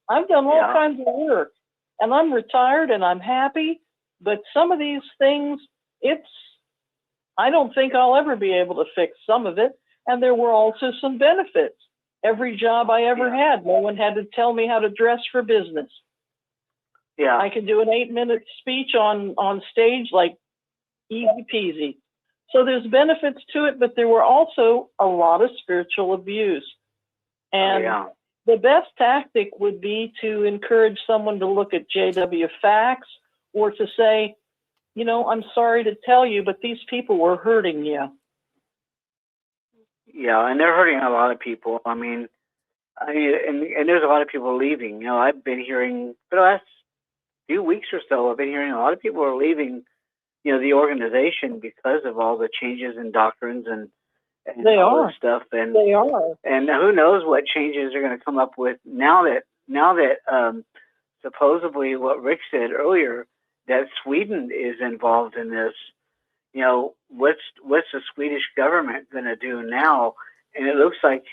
I've done all kinds of work, and I'm retired and I'm happy, but some of these things, I don't think I'll ever be able to fix some of it, and there were also some benefits. Every job I ever had, no one had to tell me how to dress for business. Yeah. I could do an 8-minute speech on stage like easy peasy. So there's benefits to it, but there were also a lot of spiritual abuse. And the best tactic would be to encourage someone to look at JW facts or to say, I'm sorry to tell you, but these people were hurting you. Yeah, and they're hurting a lot of people. I mean, and there's a lot of people leaving. I've been hearing for the last few weeks or so, I've been hearing a lot of people are leaving the organization because of all the changes in doctrines and all this stuff. And they are. And who knows what changes they're going to come up with now that supposedly what Rick said earlier, that Sweden is involved in this. You know, what's the Swedish government going to do now? And it looks like,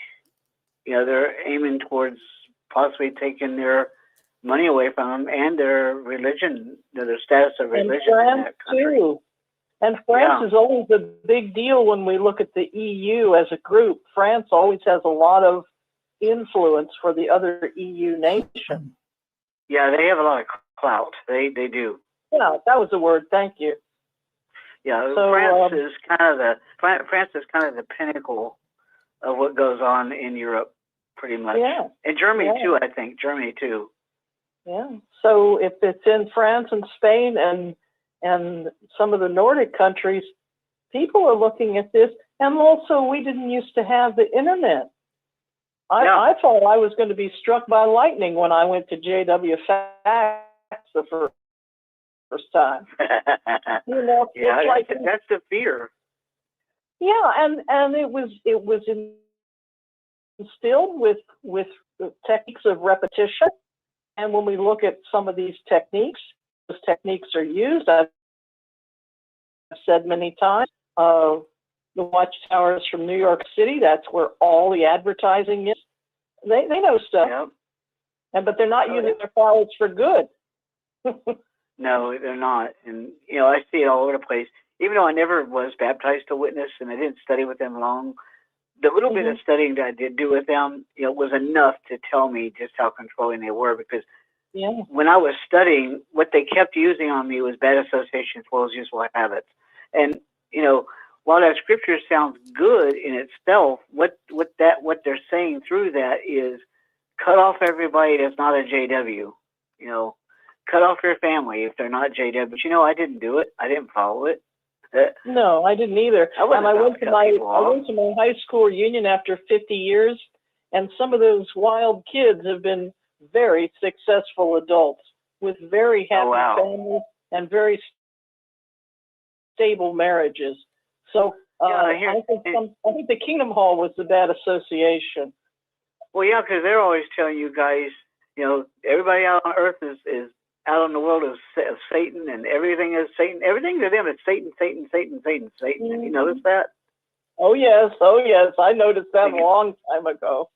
you know, they're aiming towards possibly taking their money away from them and their religion, their status of religion in that country. Too. And France is always a big deal when we look at the EU as a group. France always has a lot of influence for the other EU nations. Yeah, they have a lot of clout. They do. Yeah, that was the word. Thank you. Yeah, so, France is kind of the pinnacle of what goes on in Europe, pretty much. Yeah. And Germany too, I think. Germany too. Yeah. So if it's in France and Spain and some of the Nordic countries, people are looking at this. And also, we didn't used to have the internet. I thought I was going to be struck by lightning when I went to JW Fax the first time. You know, yeah, it's like, that's the fear. Yeah, and it was instilled with the techniques of repetition. And when we look at some of these techniques, those techniques are used. I've said many times, the Watchtowers from New York City, that's where all the advertising is. They know stuff, but they're not using their powers for good. No, they're not. And, you know, I see it all over the place. Even though I never was baptized to witness and I didn't study with them long, the little bit of studying that I did do with them, you know, was enough to tell me just how controlling they were. Because when I was studying, what they kept using on me was bad association as well as useful habits. And, you know, while that scripture sounds good in itself, what they're saying through that is cut off everybody that's not a JW. You know, cut off your family if they're not JW. But you know, I didn't do it. I didn't follow it. No, I didn't either. I went to my high school reunion after 50 years, and some of those wild kids have been very successful adults with very happy families and very stable marriages. So I think the Kingdom Hall was the bad association. Well, yeah, because they're always telling you guys, you know, everybody out on earth is out in the world of Satan, and everything is Satan. Everything to them is Satan, Satan, Satan, Satan, Satan. Have you noticed that? Oh yes. I noticed that a long time ago.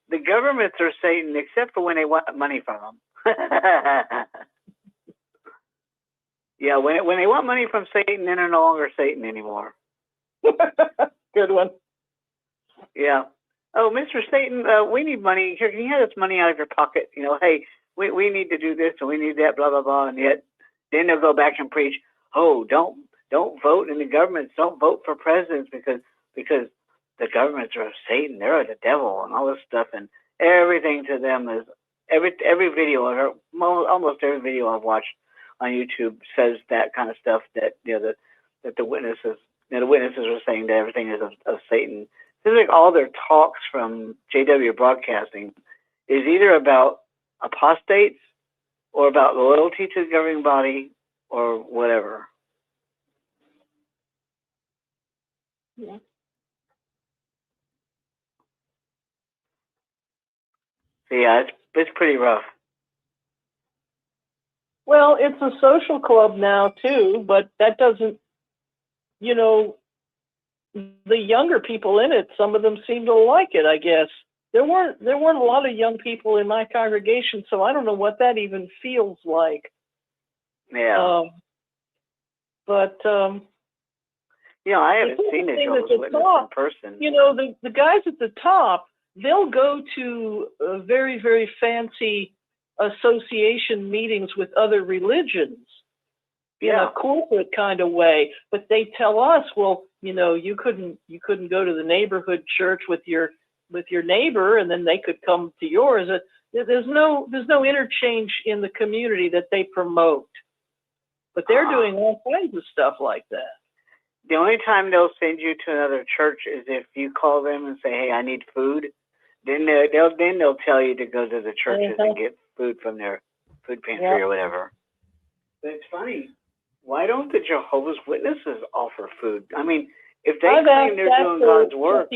The governments are Satan, except for when they want money from them. Yeah, when they want money from Satan, then they're no longer Satan anymore. Good one. Yeah. Oh, Mr. Satan, we need money. Here, can you have this money out of your pocket? You know, hey, we need to do this and we need that, blah, blah, blah. And yet, then they'll go back and preach, oh, don't vote in the governments. Don't vote for presidents because the governments are of Satan. They're of the devil and all this stuff. And everything to them is, every video, or almost every video I've watched on YouTube says that kind of stuff, that, you know, that the witnesses are saying that everything is of Satan. Seems like all their talks from JW Broadcasting is either about apostates or about loyalty to the governing body or whatever. Yeah. So yeah, it's pretty rough. Well, it's a social club now too, but that doesn't, you know, the younger people in it, some of them seem to like it, I guess. There weren't a lot of young people in my congregation, so I don't know what that even feels like. Yeah. You know, I haven't seen the Jehovah's Witness in person. You know, the guys at the top, they'll go to very, very fancy association meetings with other religions in a corporate kind of way, but they tell us, well, you know, you couldn't go to the neighborhood church with your neighbor, and then they could come to yours. There's no interchange in the community that they promote, but they're doing all kinds of stuff like that. The only time they'll send you to another church is if you call them and say, "Hey, I need food." Then they'll tell you to go to the churches and get food from their food pantry or whatever. But it's funny. Why don't the Jehovah's Witnesses offer food? I mean, if they claim they're doing God's work.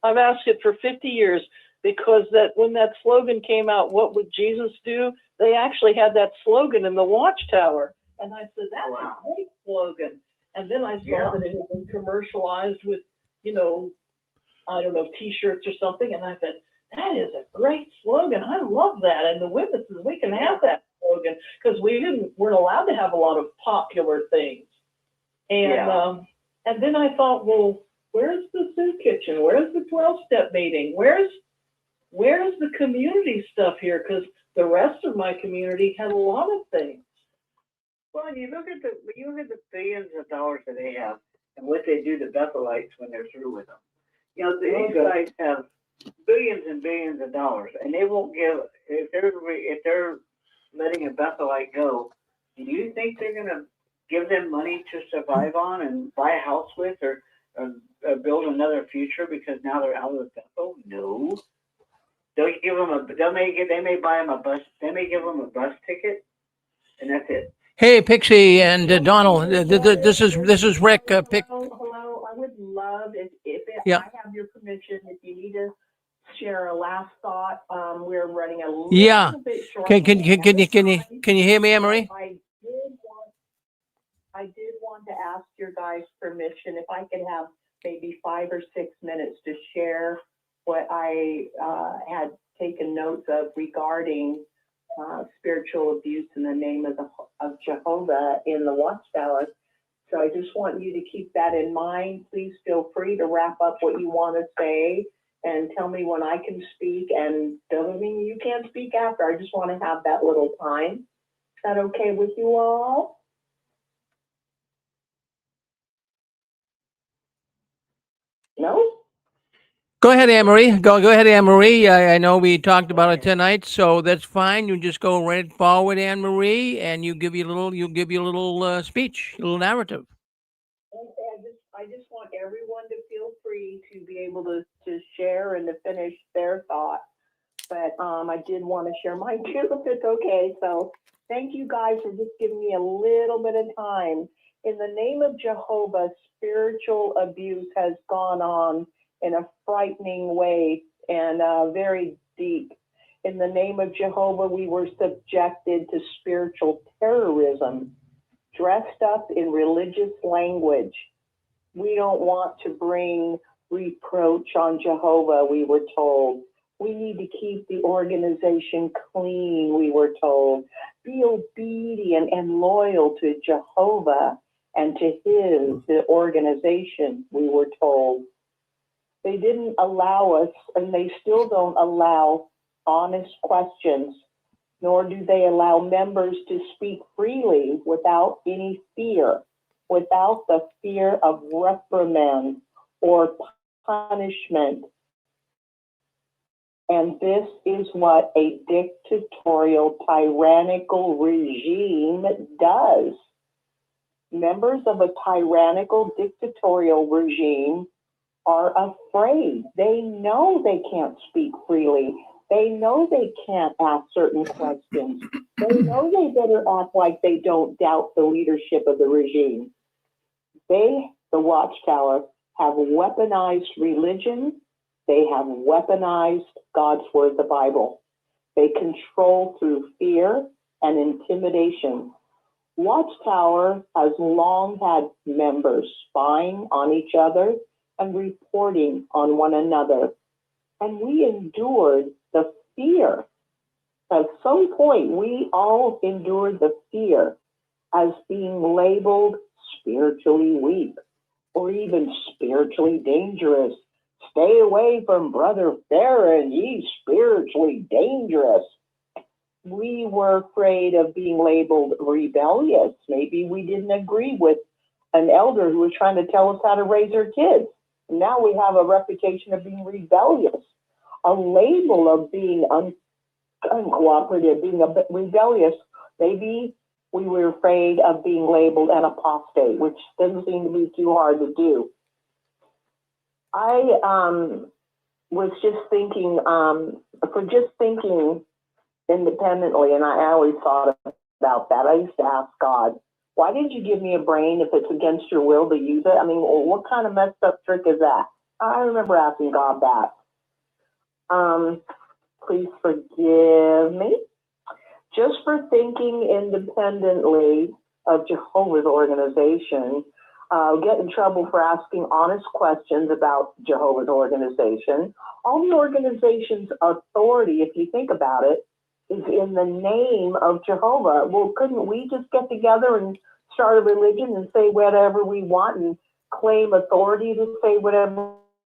I've asked it for 50 years because that when that slogan came out, what would Jesus do? They actually had that slogan in the Watchtower. And I said, that's a great slogan. And then I saw that it had been commercialized with, you know, I don't know, T-shirts or something. And I said, that is a great slogan. I love that. And the witnesses, we can have that slogan because weren't allowed to have a lot of popular things. And then I thought, well, where's the soup kitchen? Where's the 12-step meeting? Where's the community stuff here? Because the rest of my community had a lot of things. Well, you look at the billions of dollars that they have and what they do to Bethelites when they're through with them. You know, these guys have billions and billions of dollars, and they won't give if they're letting a Bethelite go. Do you think they're going to give them money to survive on and buy a house with, or build another future because now they're out of Bethel? No. They'll give them they may buy them a bus. They may give them a bus ticket, and that's it. Hey, Pixie and Donald, this is Rick. Hello. I would love I have your permission, if you need to share a last thought. We're running a little bit short. Can you hear me, Anne-Marie? I did want to ask your guys' permission if I could have maybe 5 or 6 minutes to share what I had taken notes of regarding spiritual abuse in the name of Jehovah in the Watchtower. So I just want you to keep that in mind. Please feel free to wrap up what you want to say and tell me when I can speak, and doesn't mean you can't speak after. I just want to have that little time. Is that okay with you all? No? Go ahead, Anne-Marie. Go ahead, Anne-Marie. I know we talked about it tonight, so that's fine. You just go right forward, Anne-Marie, and you give you a little speech, a little narrative. Okay, I just want everyone to feel free to be able to share and to finish their thought. But I did want to share mine too, if it's okay. So thank you guys for just giving me a little bit of time. In the name of Jehovah, spiritual abuse has gone on in a frightening way and very deep. In the name of Jehovah, we were subjected to spiritual terrorism, dressed up in religious language. We don't want to bring reproach on Jehovah, we were told. We need to keep the organization clean, we were told. Be obedient and loyal to Jehovah and to the organization, we were told. They didn't allow us, and they still don't allow honest questions, nor do they allow members to speak freely without any fear, without the fear of reprimand or punishment. And this is what a dictatorial, tyrannical regime does. Members of a tyrannical, dictatorial regime are afraid. They know they can't speak freely. They know they can't ask certain questions. They know they better act like they don't doubt the leadership of the regime. They, the Watchtower, have weaponized religion. They have weaponized God's word, the Bible. They control through fear and intimidation. Watchtower has long had members spying on each other and reporting on one another. And we endured the fear. At some point, we all endured the fear as being labeled spiritually weak or even spiritually dangerous. Stay away from Brother Farron, he's spiritually dangerous. We were afraid of being labeled rebellious. Maybe we didn't agree with an elder who was trying to tell us how to raise our kids. And now we have a reputation of being rebellious, a label of being uncooperative, being a bit rebellious. Maybe we were afraid of being labeled an apostate, which doesn't seem to be too hard to do. I was just thinking, independently, and I always thought about that. I used to ask God, why did you give me a brain if it's against your will to use it? I mean, what kind of messed up trick is that? I remember asking God that. Please forgive me. Just for thinking independently of Jehovah's organization, get in trouble for asking honest questions about Jehovah's organization. All the organization's authority, if you think about it, is in the name of Jehovah. Well, couldn't we just get together and start a religion and say whatever we want and claim authority to say whatever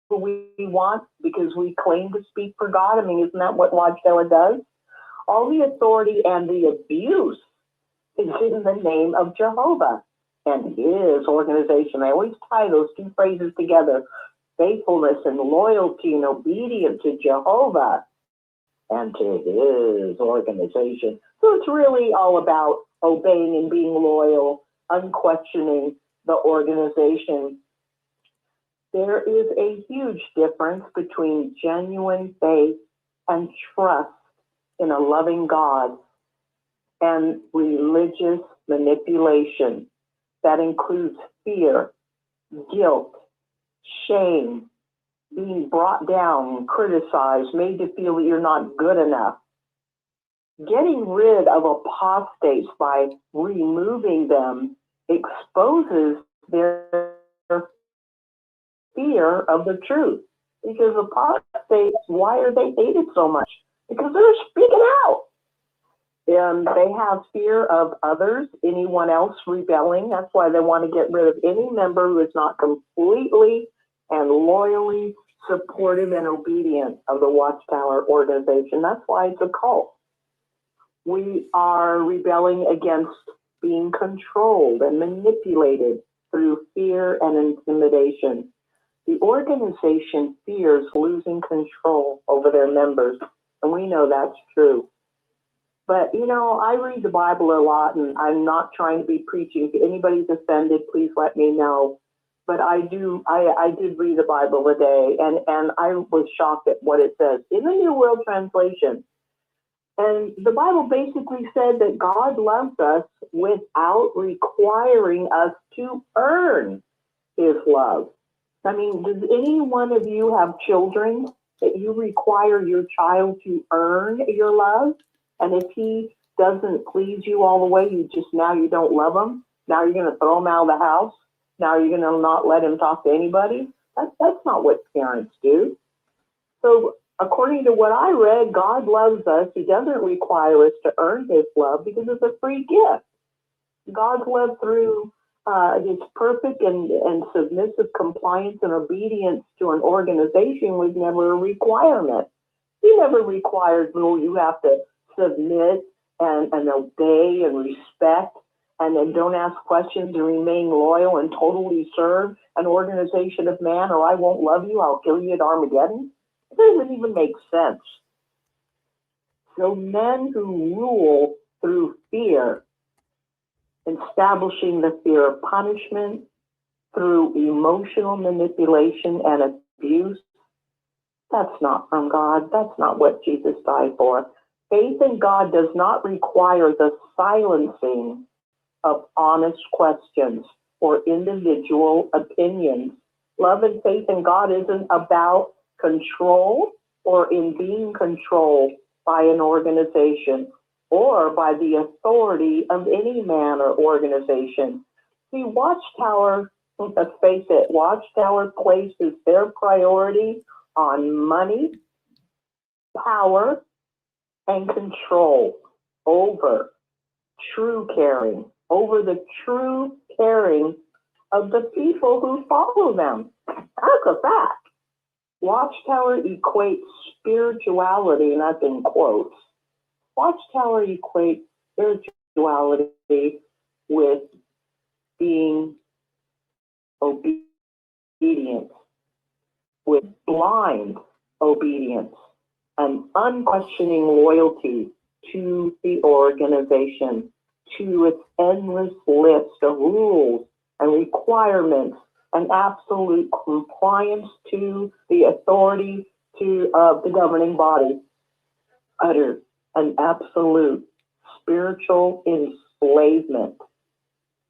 we want because we claim to speak for God? I mean, isn't that what Watchtower does? All the authority and the abuse is in the name of Jehovah and his organization. I always tie those two phrases together: faithfulness and loyalty and obedience to Jehovah and to his organization. So it's really all about obeying and being loyal, unquestioning the organization. There is a huge difference between genuine faith and trust in a loving God and religious manipulation that includes fear, guilt, shame, being brought down, criticized, made to feel that you're not good enough. Getting rid of apostates by removing them exposes their fear of the truth. Because apostates, why are they hated so much? Because they're speaking out. And they have fear of others, anyone else rebelling. That's why they want to get rid of any member who is not completely and loyally supportive and obedient of the Watchtower organization. That's why it's a cult. We are rebelling against being controlled and manipulated through fear and intimidation. The organization fears losing control over their members, and we know that's true. But, you know, I read the Bible a lot, and I'm not trying to be preaching. If anybody's offended, please let me know. But I did read the Bible a day, and I was shocked at what it says in the New World Translation. And the Bible basically said that God loves us without requiring us to earn his love. I mean, does any one of you have children that you require your child to earn your love? And if he doesn't please you all the way, you don't love him. Now you're going to throw him out of the house. Now you're going to not let him talk to anybody. That's not what parents do. So according to what I read, God loves us. He doesn't require us to earn his love because it's a free gift. God's love through his perfect and submissive compliance and obedience to an organization was never a requirement. He never required, you have to submit and obey and respect and then don't ask questions and remain loyal and totally serve an organization of man, or I won't love you, I'll kill you at Armageddon. It doesn't even make sense. So men who rule through fear, establishing the fear of punishment through emotional manipulation and abuse, that's not from God. That's not what Jesus died for. Faith in God does not require the silencing of honest questions or individual opinions. Love and faith in God isn't about control or in being controlled by an organization or by the authority of any man or organization. See, Watchtower, let's face it, Watchtower places their priority on money, power, and control over true caring, over the true caring of the people who follow them. That's a fact. Watchtower equates spirituality, and that's in quotes. Watchtower equates spirituality with being obedient, with blind obedience, and unquestioning loyalty to the organization, to its endless list of rules and requirements and absolute compliance to the authority of the governing body. Utter an absolute spiritual enslavement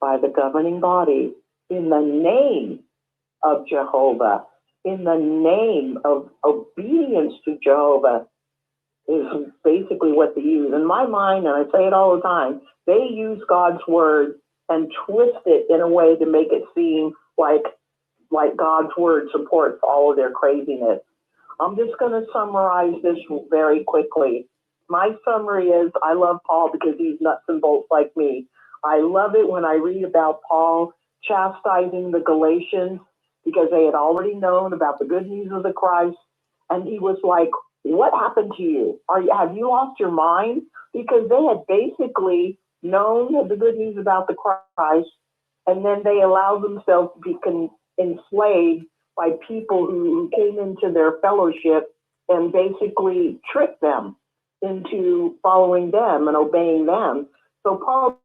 by the governing body in the name of Jehovah. in the name of obedience to Jehovah is basically what they use. In my mind, and I say it all the time, they use God's word and twist it in a way to make it seem like God's word supports all of their craziness. I'm just going to summarize this very quickly. My summary is, I love Paul because he's nuts and bolts like me. I love it when I read about Paul chastising the Galatians because they had already known about the good news of the Christ. And he was like, what happened to you? Have you lost your mind? Because they had basically known the good news about the Christ, and then they allowed themselves to be enslaved by people who came into their fellowship and basically tricked them into following them and obeying them. So Paul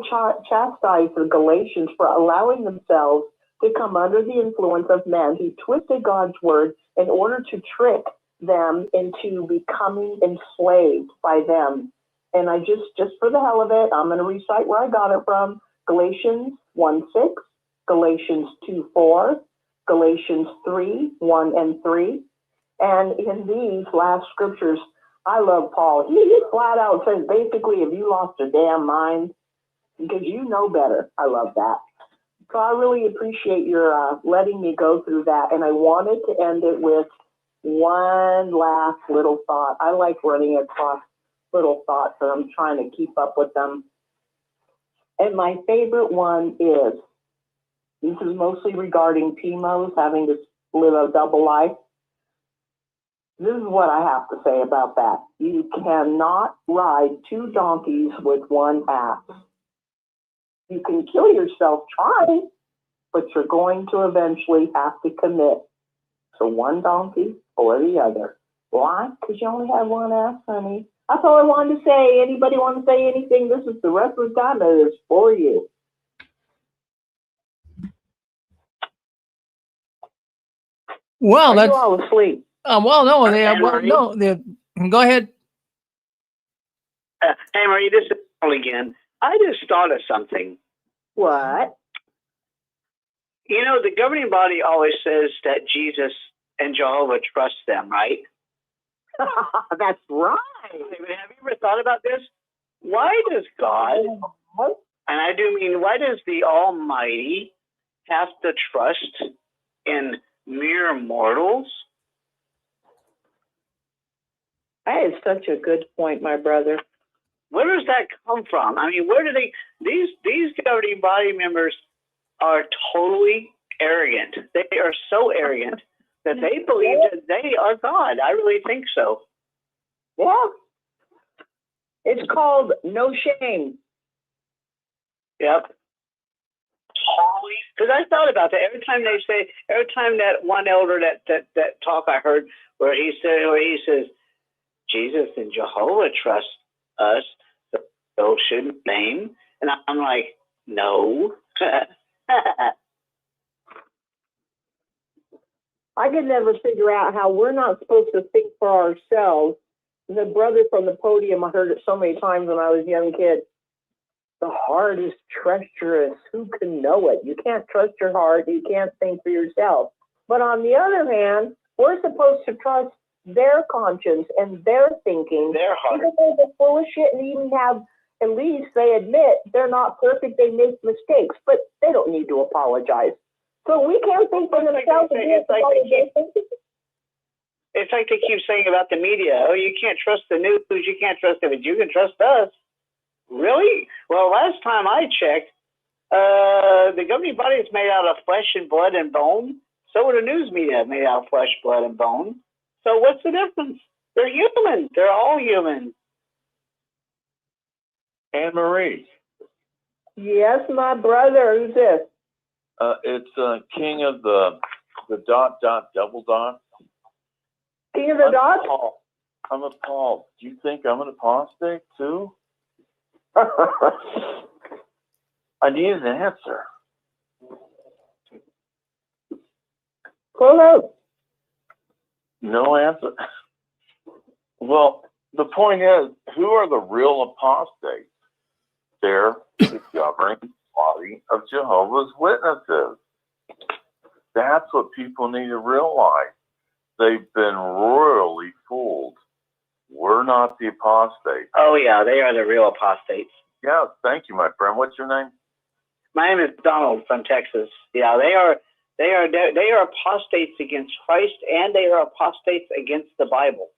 chastised the Galatians for allowing themselves to come under the influence of men who twisted God's word in order to trick them into becoming enslaved by them. And I just for the hell of it, I'm going to recite where I got it from. Galatians 1:6, Galatians 2:4, Galatians 3:1 and 3. And in these last scriptures, I love Paul. He flat out says, basically, have you lost your damn mind? Because you know better. I love that. So I really appreciate your letting me go through that. And I wanted to end it with one last little thought. I like running across little thoughts, and I'm trying to keep up with them. And my favorite one is, this is mostly regarding PMOs having to live a double life. This is what I have to say about that. You cannot ride two donkeys with one ass. You can kill yourself trying, but you're going to eventually have to commit to one donkey or the other. Why? Because you only have one ass, honey. That's all I wanted to say. Anybody want to say anything? This is the rest of the time that is for you. Well, Are that's you all asleep? well, no, they Anne well, Marie? no, they go ahead. Hey, Marie, this is Paul again. I just thought of something. What? You know, the governing body always says that Jesus and Jehovah trust them, right? That's right. Have you ever thought about this? Why does God, and I do mean, why does the Almighty have to trust in mere mortals? That is such a good point, my brother. Where does that come from? I mean, where do these governing body members are totally arrogant. They are so arrogant that they believe that they are God. I really think so. Yeah. It's called no shame. Yep. Totally. Because I thought about that. Every time that one elder that talk I heard where he says, Jesus and Jehovah trust us, so shouldn't blame. And I'm like, no. I could never figure out how we're not supposed to think for ourselves. The brother from the podium, I heard it so many times when I was a young kid. The heart is treacherous. Who can know it? You can't trust your heart. You can't think for yourself. But on the other hand, we're supposed to trust their conscience and their thinking. Their heart. Even though they're full of shit and even have, at least they admit they're not perfect, they make mistakes, but they don't need to apologize. So we can't think for themselves. It's like they keep saying about the media. Oh, you can't trust the news. You can't trust it, but you can trust us. Really? Well, last time I checked, the governing body is made out of flesh and blood and bone. So are the news media made out of flesh, blood, and bone. So what's the difference? They're human. They're all human. Anne Marie. Yes, my brother. Who's this? It's king of the double dot. King of the dots? I'm appalled. Do you think I'm an apostate too? I need an answer. Hello. No answer. Well, the point is, who are the real apostates? They're the governing body of Jehovah's Witnesses. That's what people need to realize. They've been royally fooled. We're not the apostates. Oh yeah, they are the real apostates. Yeah, thank you, my friend. What's your name? My name is Donald from Texas. Yeah, they are apostates against Christ, and they are apostates against the Bible.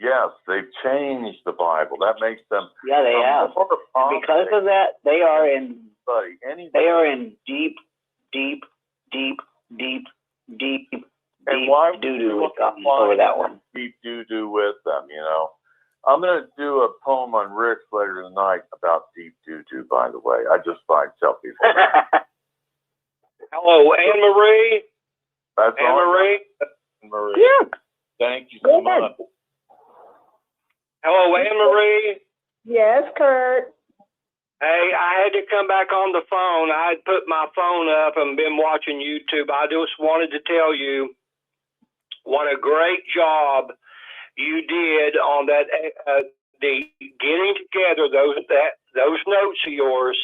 Yes, they've changed the Bible. That makes them. Yeah, they have. And because of that, they are in. They are in deep doo-doo with them over that one. Deep doo-doo with them, you know. I'm going to do a poem on Rick's later tonight about deep doo-doo, by the way. I just thought I'd tell people. Hello, Anne Marie. That's Anne Marie. Anne Marie. Yeah. Thank you so much. Hello, Anne Marie. Yes, Kurt. Hey, I had to come back on the phone. I had put my phone up and been watching YouTube. I just wanted to tell you what a great job you did on that, the getting together those notes of yours.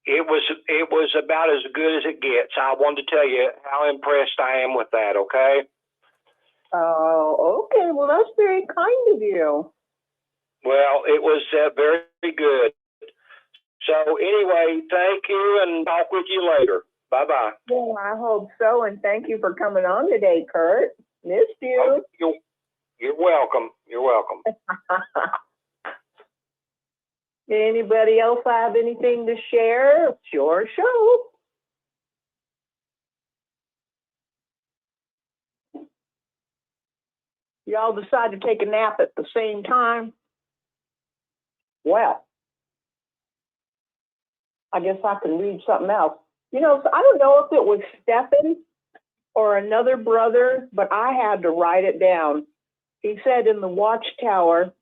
It was about as good as it gets. I wanted to tell you how impressed I am with that. Okay. Oh, okay. Well, that's very kind of you. Well, it was very good. So anyway, thank you, and talk with you later. Bye-bye. Well, I hope so, and thank you for coming on today, Kurt. Missed you. Oh, you're welcome. You're welcome. Anybody else have anything to share? It's your show. Y'all decide to take a nap at the same time? Well, I guess I can read something else. You know, I don't know if it was Stephen or another brother, but I had to write it down. He said in the Watchtower,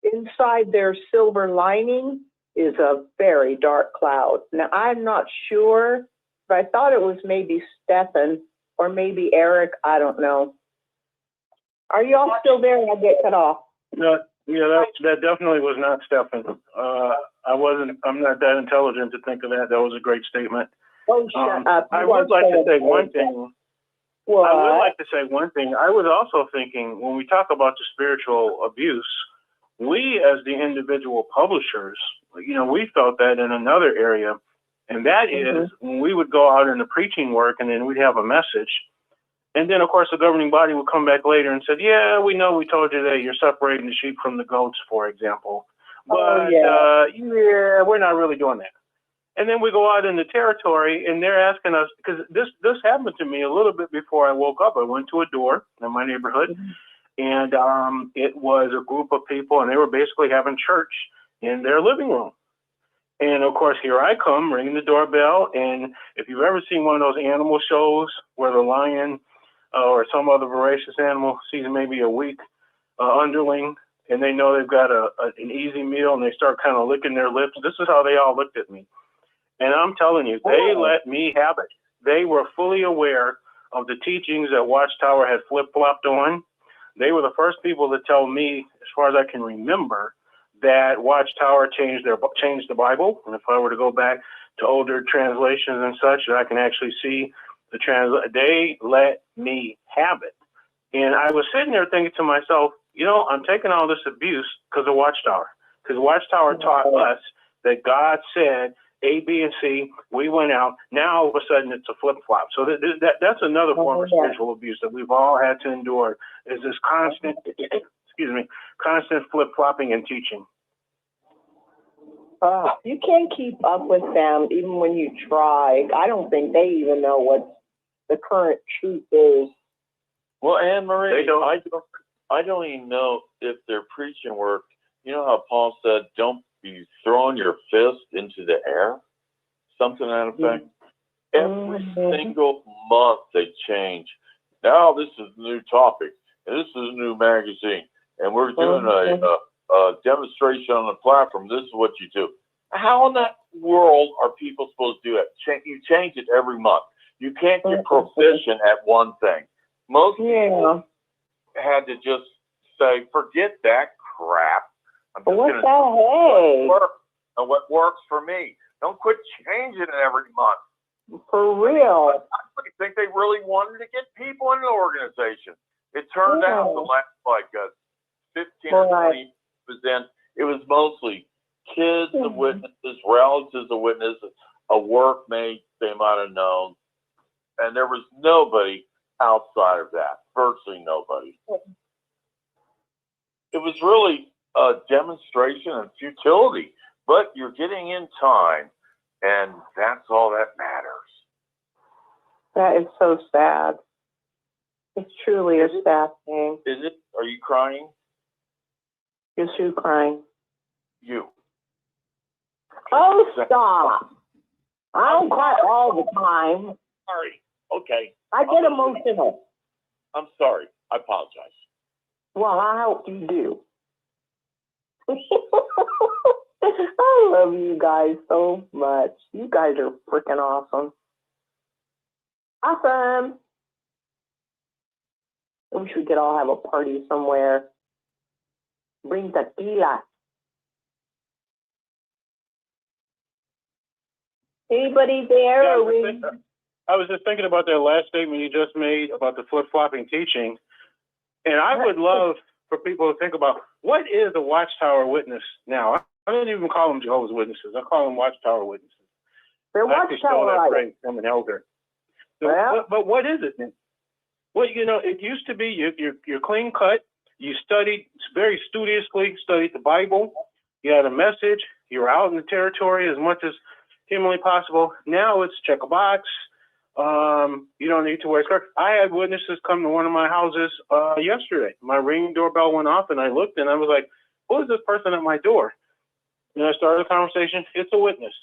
inside their silver lining is a very dark cloud. Now, I'm not sure, but I thought it was maybe Stephen or maybe Eric. I don't know. Are you all still there? I get cut off. No, yeah, that definitely was not Stephen. I'm not that intelligent to think of that. That was a great statement. Oh, shut up. I would like to say one thing. What? I would like to say one thing. I was also thinking, when we talk about the spiritual abuse, we as the individual publishers, you know, we felt that in another area, and that is when we would go out in the preaching work and then we'd have a message. And then, of course, the governing body would come back later and said, yeah, we know we told you that you're separating the sheep from the goats, for example. But, yeah, we're not really doing that. And then we go out in the territory, and they're asking us, because this happened to me a little bit before I woke up. I went to a door in my neighborhood, and it was a group of people, and they were basically having church in their living room. And, of course, here I come, ringing the doorbell, and if you've ever seen one of those animal shows where the lion or some other voracious animal sees maybe a weak underling, and they know they've got an easy meal, and they start kind of licking their lips. This is how they all looked at me. And I'm telling you, they let me have it. They were fully aware of the teachings that Watchtower had flip-flopped on. They were the first people to tell me, as far as I can remember, that Watchtower changed the Bible. And if I were to go back to older translations and such, I can actually see they let me have it. And I was sitting there thinking to myself, you know, I'm taking all this abuse because of Watchtower. Because Watchtower taught us that God said A, B, and C. We went out. Now all of a sudden it's a flip-flop. So that's another form of spiritual abuse that we've all had to endure, is this constant, constant flip-flopping and teaching. You can't keep up with them even when you try. I don't think they even know what the current truth is. Well, Anne Marie, I don't even know if their preaching work. You know how Paul said, "Don't be throwing your fist into the air," something to that effect. Every single month they change. Now this is a new topic, and this is a new magazine, and we're doing a demonstration on the platform. This is what you do. How in that world are people supposed to do it? You change it every month. You can't get proficient at one thing. Most people had to just say, forget that crap. I'm just going to do what works for me. Don't quit changing it every month. For real. I think they really wanted to get people in the organization. It turned out the last, 15 or 20 was then, it was mostly kids of witnesses, relatives of witnesses, a workmate they might have known. And there was nobody outside of that, virtually nobody. It was really a demonstration of futility, but you're getting in time, and that's all that matters. That is so sad. It's truly a sad thing. Is it? Are you crying? You're too crying. You. Oh, stop. I don't cry all the time. Sorry. Okay. I get emotional. I'm sorry. I apologize. Well, I hope you do. I love you guys so much. You guys are freaking awesome. Awesome. I wish we could all have a party somewhere. Bring tequila. Anybody there? I was just thinking about that last statement you just made about the flip-flopping teaching. And I would love for people to think about, what is a Watchtower witness now? I don't even call them Jehovah's Witnesses. I call them Watchtower Witnesses. They're Watchtower. That phrase from an elder. So, but what is it then? Well, it used to be you're clean cut. You studied very studiously, studied the Bible. You had a message. You were out in the territory as much as humanly possible. Now it's check a box. You don't need to wear a skirt. I had witnesses come to one of my houses yesterday. My Ring doorbell went off, and I looked, and I was like, "Who is this person at my door?" And I started a conversation. It's a witness.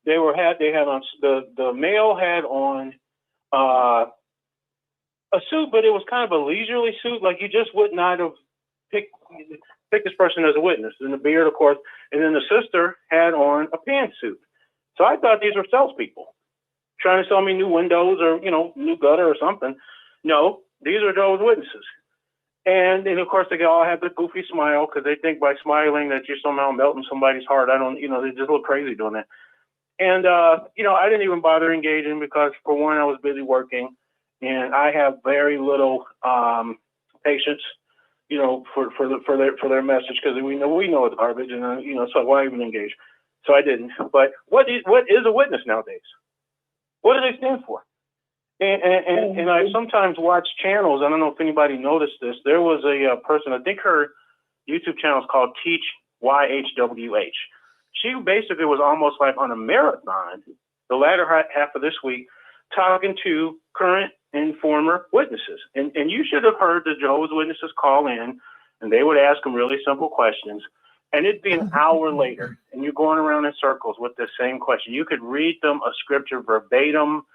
They had on the male had on a suit, but it was kind of a leisurely suit. Like you just would not have picked this person as a witness. And the beard, of course. And then the sister had on a pantsuit. So I thought these were salespeople trying to sell me new windows or, new gutter or something. No, these are those witnesses. And then, of course, they all have the goofy smile because they think by smiling that you're somehow melting somebody's heart. They just look crazy doing that. And, I didn't even bother engaging because, for one, I was busy working. And I have very little patience, for their message because we know it's garbage, and so why even engage? So I didn't. But what is a witness nowadays? What do they stand for? And I sometimes watch channels. I don't know if anybody noticed this. There was a person. I think her YouTube channel is called Teach YHWH. She basically was almost like on a marathon the latter half of this week, talking to current and former witnesses. And you should have heard the Jehovah's Witnesses call in, and they would ask them really simple questions. And it'd be an hour later, and you're going around in circles with the same question. You could read them a scripture verbatim.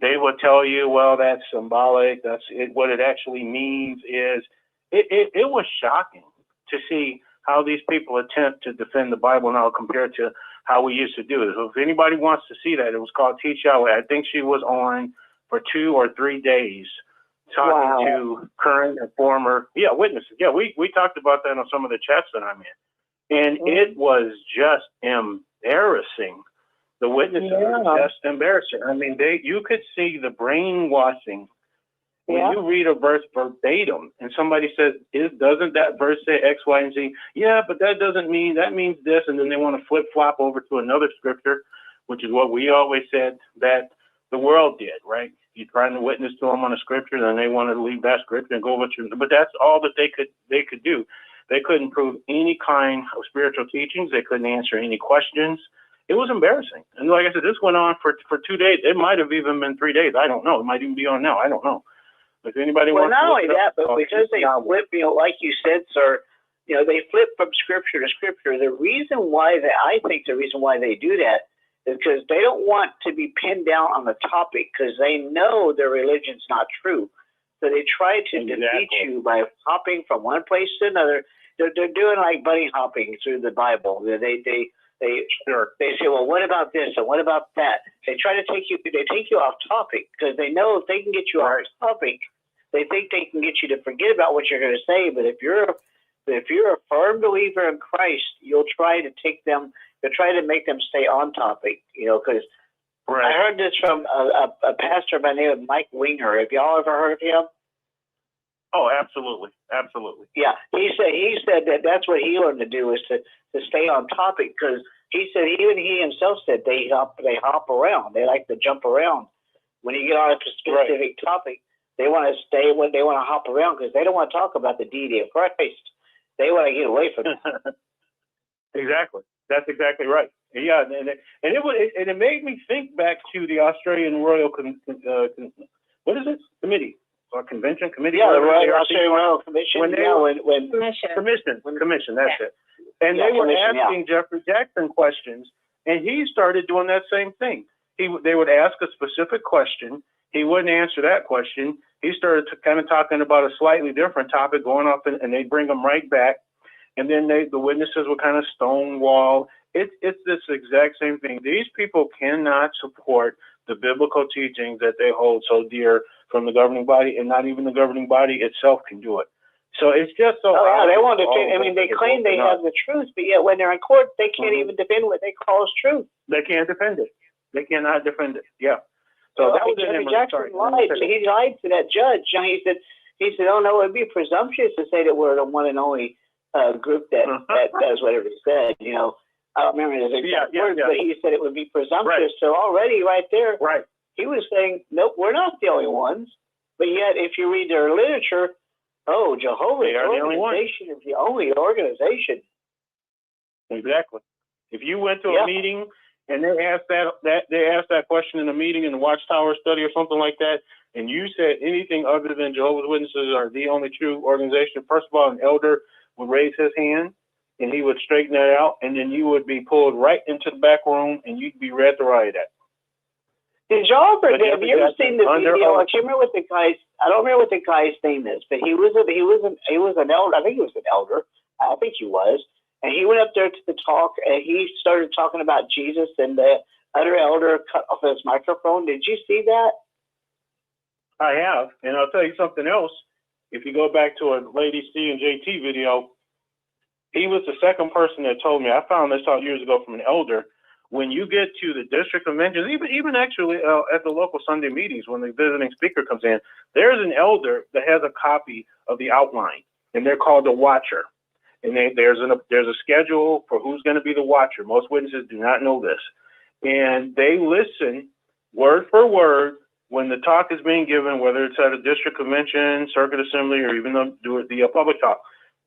They would tell you, well, that's symbolic. That's it. What it actually means is, it was shocking to see how these people attempt to defend the Bible now compared to how we used to do it. So if anybody wants to see that, it was called Teach Yahweh. I think she was on for 2 or 3 days talking to current and former witnesses. Yeah, we talked about that on some of the chats that I'm in. And it was just embarrassing. The witnesses were just embarrassing. I mean, you could see the brainwashing. When you read a verse verbatim and somebody says, doesn't that verse say X, Y, and Z? Yeah, but that doesn't mean, that means this. And then they want to flip-flop over to another scripture, which is what we always said that the world did, right? You're trying to witness to them on a scripture, then they want to leave that scripture and go with you. But that's all that they could do. They couldn't prove any kind of spiritual teachings. They couldn't answer any questions. It was embarrassing. And like I said, this went on for 2 days. It might have even been 3 days. I don't know. It might even be on now. I don't know. If anybody well, wants not to only that, but because they flip, like you said, sir, they flip from scripture to scripture. The reason why they do that is because they don't want to be pinned down on the topic because they know their religion's not true. So they try to defeat you by hopping from one place to another. They're doing like bunny hopping through the Bible. They say, well, what about this and what about that? They try to take you off topic because they know if they can get you off topic, they think they can get you to forget about what you're going to say. But if you're a firm believer in Christ, you'll try to take them to try to make them stay on topic, because I heard this from a pastor by the name of Mike Winger. Have y'all ever heard of him? Oh, absolutely, absolutely. Yeah, he said that that's what he learned to do, is to stay on topic, because he said even he himself said they hop around. They like to jump around. When you get on a specific topic, they want to stay when they want to hop around, because they don't want to talk about the deity of Christ. They want to get away from it. Exactly. That's exactly right. Yeah, and it made me think back to the Australian Royal what is it? Committee or convention committee? Yeah, the Australian Royal Commission. Commission. That's it. And they were asking Jeffrey Jackson questions, and he started doing that same thing. They would ask a specific question. He wouldn't answer that question. He started kind of talking about a slightly different topic, going off, and they'd bring him right back. And then the witnesses would kind of stonewall. It's this exact same thing. These people cannot support the biblical teachings that they hold so dear from the governing body, and not even the governing body itself can do it. So it's just so. Oh yeah, they want to. They claim they have the truth, but yet when they're in court, they can't even defend what they call as truth. They can't defend it. They cannot defend it. Yeah. So that was Jeffrey Jackson lied. He lied to that judge. He said, "Oh no, it'd be presumptuous to say that we're the one and only group that does whatever he said." I don't remember his exact words, but he said it would be presumptuous. So already right there, he was saying, "Nope, we're not the only ones." But yet, if you read their literature, Jehovah's organization is the only organization. Exactly. If you went to a meeting and they asked that question in a meeting in the Watchtower study or something like that, and you said anything other than Jehovah's Witnesses are the only true organization, first of all, an elder would raise his hand and he would straighten that out, and then you would be pulled right into the back room and you'd be read to riot at. Have you ever seen the video? I can't remember what the guy's. I don't remember what the guy's name is, but he was an elder. I think he was an elder. I think he was. And he went up there to the talk, and he started talking about Jesus, and the other elder cut off his microphone. Did you see that? I have, and I'll tell you something else. If you go back to a Lady C and JT video, he was the second person that told me. I found this out years ago from an elder. When you get to the district conventions, even actually at the local Sunday meetings, when the visiting speaker comes in, there's an elder that has a copy of the outline, and they're called a watcher. And there's a schedule for who's going to be the watcher. Most witnesses do not know this. And they listen word for word when the talk is being given, whether it's at a district convention, circuit assembly, or even the public talk.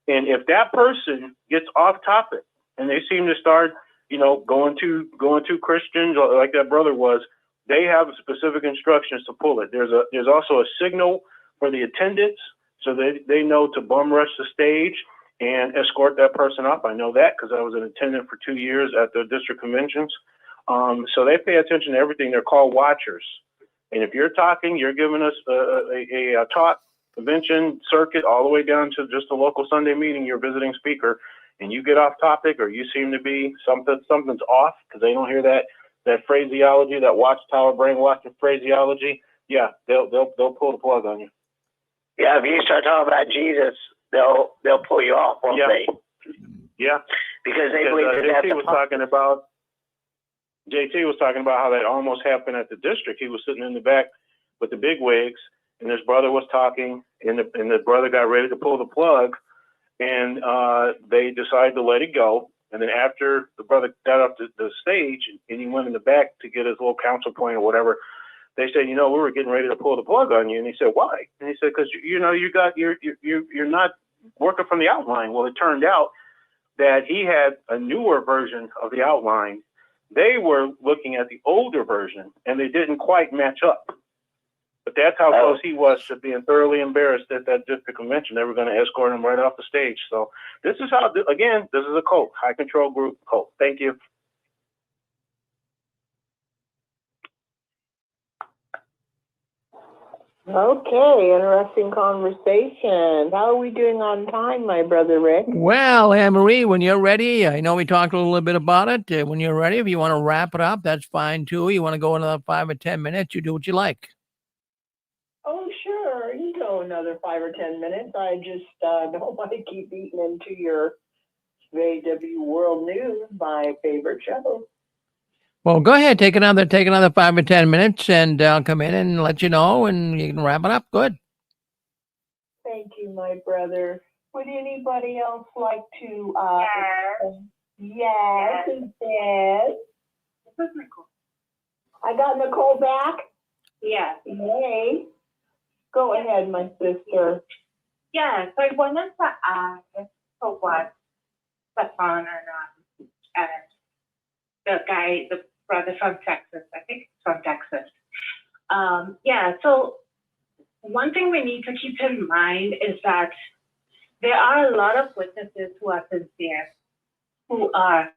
And if that person gets off topic and they seem to start, going to Christians, like that brother was, they have specific instructions to pull it. There's also a signal for the attendants, so they know to bum rush the stage and escort that person up. I know that because I was an attendant for 2 years at the district conventions. So they pay attention to everything. They're called watchers. And if you're talking, you're giving us a talk, convention, circuit, all the way down to just a local Sunday meeting, you're visiting speaker, and you get off topic, or you seem to be something's off because they don't hear that phraseology, that Watchtower brainwashing phraseology. Yeah, they'll pull the plug on you. Yeah, if you start talking about Jesus, they'll pull you off, won't they? Yeah, because they believe that JT was talking about how that almost happened at the district. He was sitting in the back with the big wigs, and his brother was talking, and the brother got ready to pull the plug, and they decided to let it go. And then after the brother got up the stage and he went in the back to get his little counsel point or whatever, they said, we were getting ready to pull the plug on you. And he said, why? And he said, because you're not working from the outline. Well, it turned out that he had a newer version of the outline. They were looking at the older version, and they didn't quite match up. But that's how close he was to being thoroughly embarrassed at that district convention. They were going to escort him right off the stage. So this is how, again, this is a cult, high control group cult. Thank you. Okay, interesting conversation. How are we doing on time, my brother Rick? Well, Anne-Marie, when you're ready, I know we talked a little bit about it. When you're ready, if you want to wrap it up, that's fine too. You want to go another 5 or 10 minutes, you do what you like. Oh, sure. You go another 5 or 10 minutes. I just don't want to keep eating into your JW World News, my favorite show. Well, go ahead, take another 5 or 10 minutes, and I'll come in and let you know, and you can wrap it up. Good. Thank you, my brother. Would anybody else like to? Yes, who's dead? This is Nicole. I got Nicole back. Yes. Yay. Go ahead, my sister. Yeah, so I wanted to ask for what Stefan and the guy, the brother from Texas, I think it's from Texas. Yeah, so one thing we need to keep in mind is that there are a lot of witnesses who are sincere, who are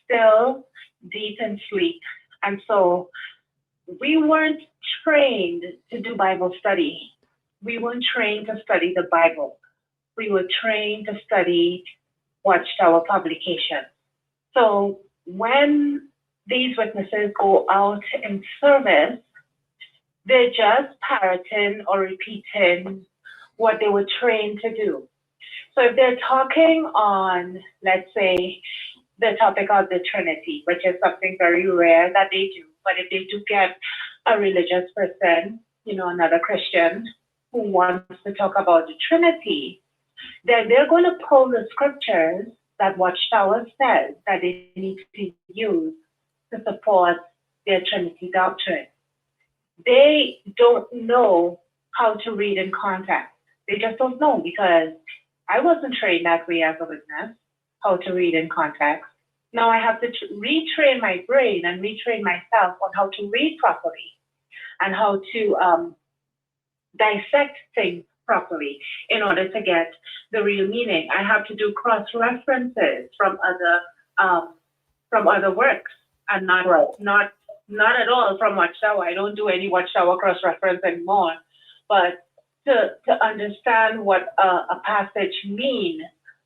still deep in sleep. And so we weren't trained to do Bible study. We weren't trained to study the Bible. We were trained to study Watchtower publications. So when these witnesses go out in service, they're just parroting or repeating what they were trained to do. So if they're talking on, let's say, the topic of the Trinity, which is something very rare that they do, but if they do get a religious person, another Christian who wants to talk about the Trinity, then they're going to pull the scriptures that Watchtower says that they need to use to support their Trinity doctrine. They don't know how to read in context. They just don't know, because I wasn't trained that way as a witness, how to read in context. Now I have to retrain my brain and retrain myself on how to read properly and how to dissect things properly in order to get the real meaning. I have to do cross-references from other works, and not at all from Watchtower. I don't do any Watchtower cross-reference anymore. But to understand what a passage means,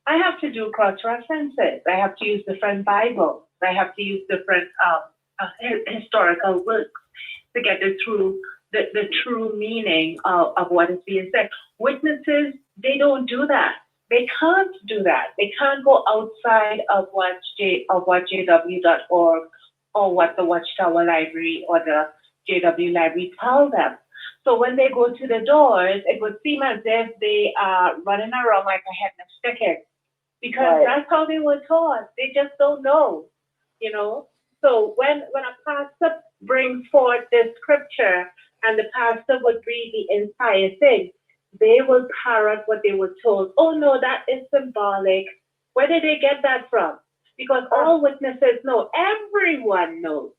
I have to do cross-references. I have to use different Bibles. I have to use different historical works to get the true meaning of what is being said. Witnesses, they don't do that. They can't do that. They can't go outside of what JW.org or what the Watchtower Library or the JW Library tell them. So when they go to the doors, it would seem as if they are running around like a headless chicken, because that's how they were taught. They just don't know, So when a pastor brings forth this scripture and the pastor would read the entire thing, they will parrot what they were told. Oh no, that is symbolic. Where did they get that from? Because all witnesses know, everyone knows,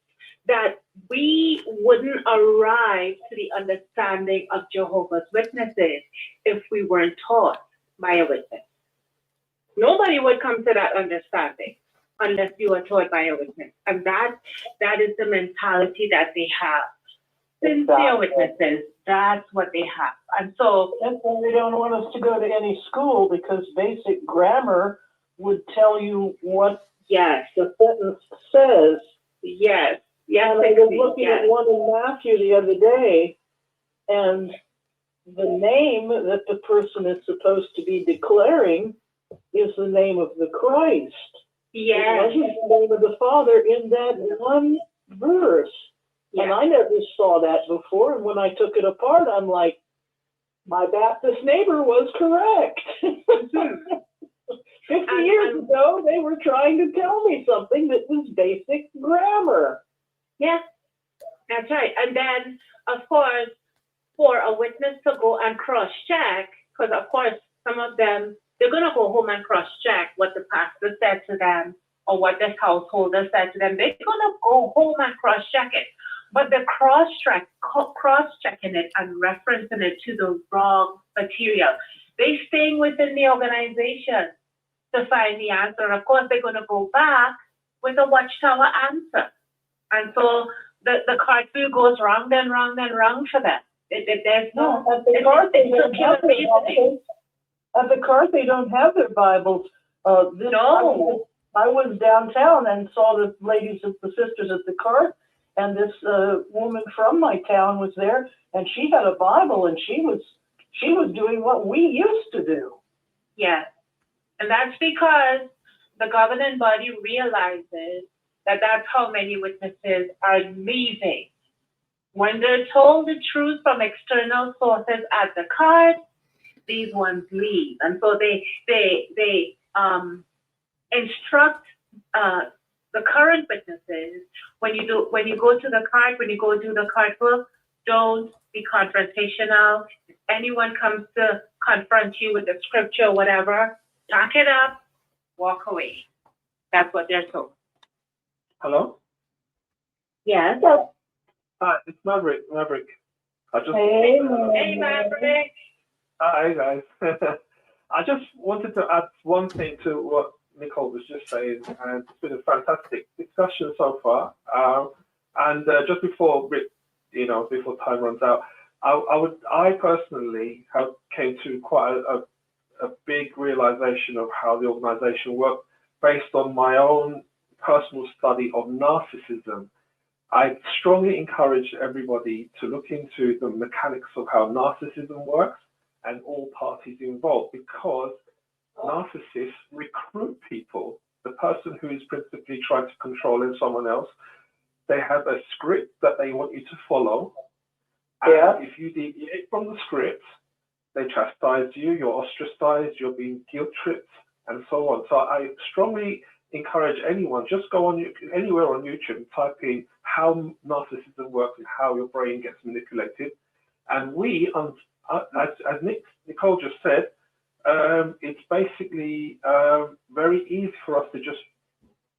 that we wouldn't arrive to the understanding of Jehovah's Witnesses if we weren't taught by a witness. Nobody would come to that understanding unless you were taught by a witness. And that is the mentality that they have. Sincere witnesses, that's what they have. And so that's why they don't want us to go to any school, because basic grammar would tell you what the sentence says. Yes. And I was looking at one in Matthew the other day, and the name that the person is supposed to be declaring is the name of the Christ. Yes. It wasn't the name of the Father in that one verse. Yeah. And I never saw that before. And when I took it apart, I'm like, my Baptist neighbor was correct. 50 years ago, they were trying to tell me something that was basic grammar. Yes, that's right. And then, of course, for a witness to go and cross-check, because, of course, some of them, they're going to go home and cross-check what the pastor said to them or what this householder said to them. They're going to go home and cross-check it. But the cross-checking it and referencing it to the wrong material, they're staying within the organization to find the answer. And of course, they're going to go back with a Watchtower answer. And so the cartwheel goes round and round and round for them. There's no, at the cart they don't have their Bibles. At the cart they don't have their Bibles. No. I was downtown and saw the ladies, the sisters at the cart, and this woman from my town was there, and she had a Bible, and she was doing what we used to do. Yeah, and that's because the governing body realizes that that's how many witnesses are leaving. When they're told the truth from external sources at the card, these ones leave. And so they instruct the current witnesses, when you go to the card, when you go do the card book, don't be confrontational. If anyone comes to confront you with the scripture, whatever, talk it up, walk away. That's what they're told. Hello? Yes. Hi, it's Maverick. I just Hey, Maverick. Hi guys. I just wanted to add one thing to what Nicole was just saying, and it's been a fantastic discussion so far. And just before before time runs out, I personally came to quite a big realization of how the organization worked based on my own personal study of narcissism. I strongly encourage everybody to look into the mechanics of how narcissism works and all parties involved, because narcissists recruit people. The person who is principally trying to control someone else, they have a script that they want you to follow. And if you deviate from the script, they chastise you, you're ostracized, you're being guilt-tripped, and so on. So I strongly encourage anyone, just go on anywhere on YouTube and type in how narcissism works and how your brain gets manipulated. And we, as Nicole just said, it's basically very easy for us to just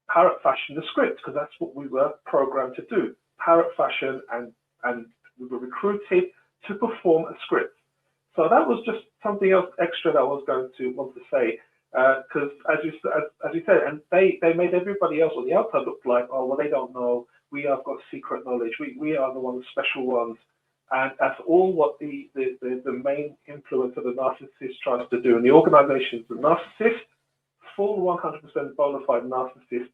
parrot fashion the script, because that's what we were programmed to do, parrot fashion, and we were recruited to perform a script. So that was just something else extra that I was going to want to say, because as you said, and they made everybody else on the outside look like, oh well, they don't know, we have got secret knowledge, we are the ones, special ones. And that's all what the main influence of the narcissist tries to do. And the organizations, the narcissist, full 100% bona fide narcissist,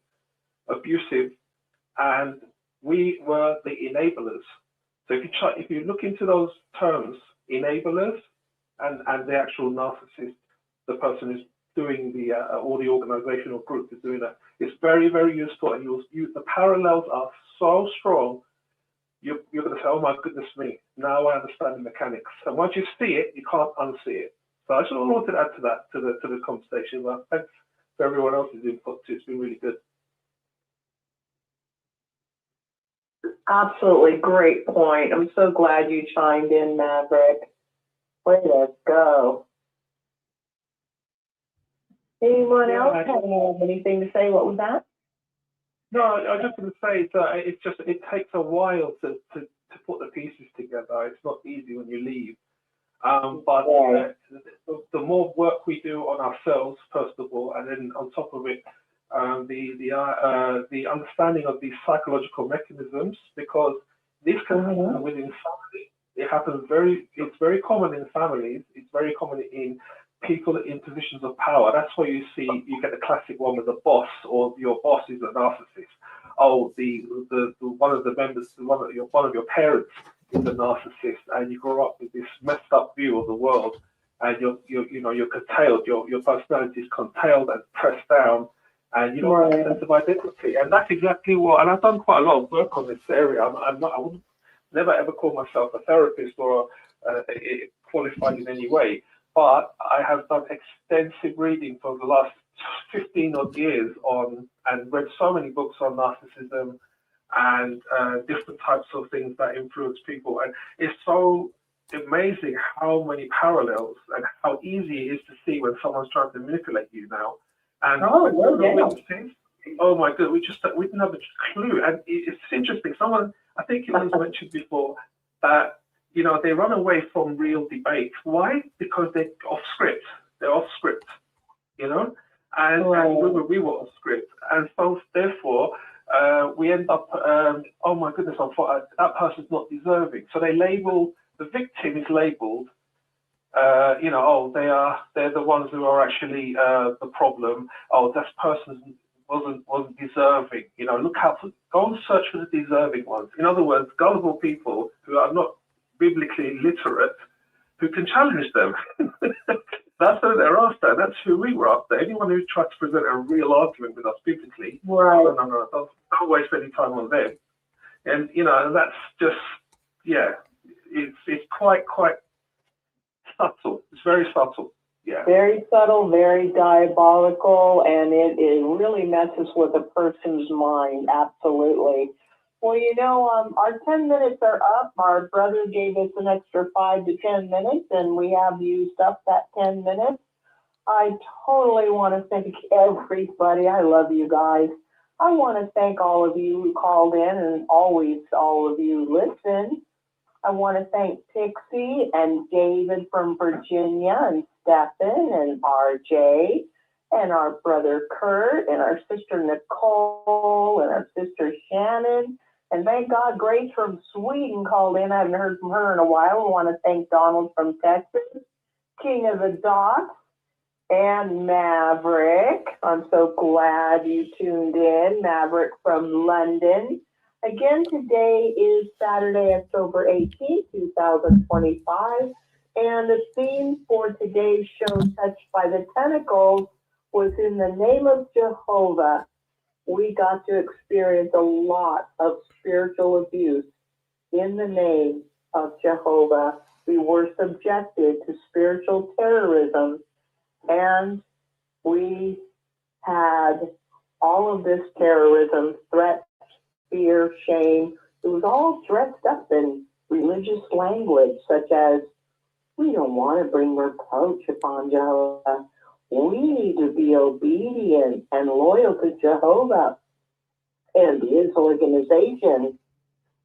abusive, and we were the enablers. So if you look into those terms, enablers and the actual narcissist, the person who's doing or the organizational group is doing that, it's very, very useful. And the parallels are so strong. You're going to say, oh my goodness me, now I understand the mechanics. And once you see it, you can't unsee it. So I just wanted to add to that, to the conversation. But thanks for everyone else's input too. It's been really good. Absolutely great point. I'm so glad you chimed in, Maverick. Way to go. Anyone else have anything to say? What was that? No, I was just going to say it takes a while to put the pieces together. It's not easy when you leave. But the more work we do on ourselves, first of all, and then on top of it, the understanding of these psychological mechanisms, because this can happen within family. It's very common in families. It's very common in people in positions of power. That's why you get the classic one with the boss, or your boss is a narcissist. Oh, the one of the members, one of your parents is a narcissist, and you grow up with this messed up view of the world, and you're curtailed. Your personality is curtailed and pressed down, and you don't have a sense of identity. And that's exactly what. And I've done quite a lot of work on this area. I would never ever call myself a therapist or qualified in any way. But I have done extensive reading for the last 15 odd years and read so many books on narcissism and different types of things that influence people. And it's so amazing how many parallels and how easy it is to see when someone's trying to manipulate you now. And oh my God, we didn't have a clue. And it's interesting. I think it was mentioned before that, they run away from real debate. Why? Because they're off script. And we were off script. And so therefore, we end up, oh my goodness, that person's not deserving. So the victim is labeled, they're the ones who are actually the problem. Oh, this person wasn't deserving. Go and search for the deserving ones. In other words, gullible people who are not biblically literate, who can challenge them. That's who they're after. That's who we were after. Anyone who tries to present a real argument with us biblically, Right. no, don't waste any time on them. And that's just, yeah, it's quite subtle. It's very subtle. Yeah. Very subtle, very diabolical, and it really messes with a person's mind. Absolutely. Well, our 10 minutes are up. Our brother gave us an extra 5 to 10 minutes, and we have used up that 10 minutes. I totally want to thank everybody. I love you guys. I want to thank all of you who called in, and always all of you listen. I want to thank Pixie and David from Virginia, and Stephen and RJ, and our brother Kurt, and our sister Nicole, and our sister Shannon. And thank God Grace from Sweden called in. I haven't heard from her in a while. I want to thank Donald from Texas, King of the Dots, and Maverick. I'm so glad you tuned in. Maverick from London. Again, today is Saturday, October 18th, 2025. And the theme for today's show, Touched by the Tentacles, was in the name of Jehovah. We got to experience a lot of spiritual abuse in the name of Jehovah. We were subjected to spiritual terrorism, and we had all of this terrorism, threats, fear, shame. It was all dressed up in religious language, such as, we don't want to bring reproach upon Jehovah. We need to be obedient and loyal to Jehovah and his organization.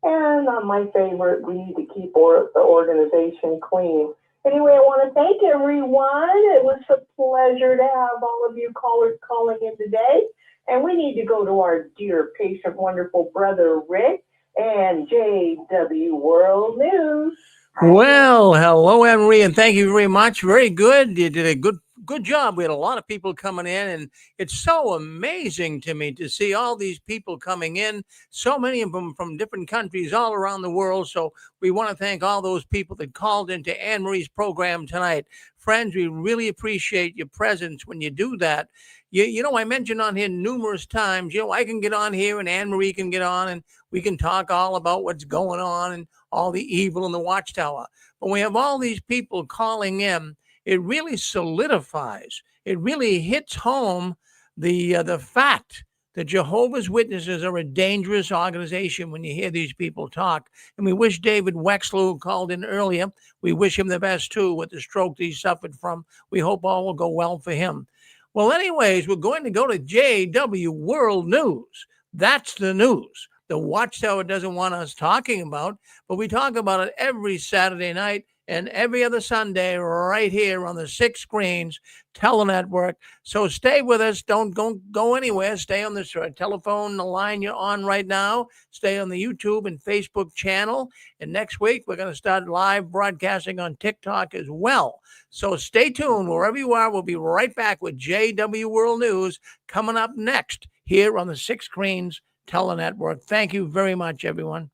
And my favorite, we need to keep the organization clean. Anyway, I want to thank everyone. It was a pleasure to have all of you callers calling in today. And we need to go to our dear, patient, wonderful brother, Rick, and JW World News. Well, hello, Anne-Marie, and thank you very much. Very good. You did a good job. We had a lot of people coming in, and it's so amazing to me to see all these people coming in, so many of them from different countries all around the world. So we want to thank all those people that called into Anne-Marie's program tonight. Friends, we really appreciate your presence when you do that. I mentioned on here numerous times, I can get on here and Anne-Marie can get on and we can talk all about what's going on and all the evil in the Watchtower. But when we have all these people calling in, it really solidifies, it really hits home the fact that Jehovah's Witnesses are a dangerous organization when you hear these people talk. And we wish David Wexler, who called in earlier, we wish him the best too with the stroke that he suffered from. We hope all will go well for him. Well, anyways, we're going to go to JW World News. That's the news the Watchtower doesn't want us talking about, but we talk about it every Saturday night and every other Sunday right here on the 6 Screens Telenetwork. So stay with us. Don't go anywhere. Stay on this telephone, the line you're on right now. Stay on the YouTube and Facebook channel. And next week, we're going to start live broadcasting on TikTok as well. So stay tuned. Wherever you are, we'll be right back with JW World News coming up next here on the 6 Screens Telenetwork. Thank you very much, everyone.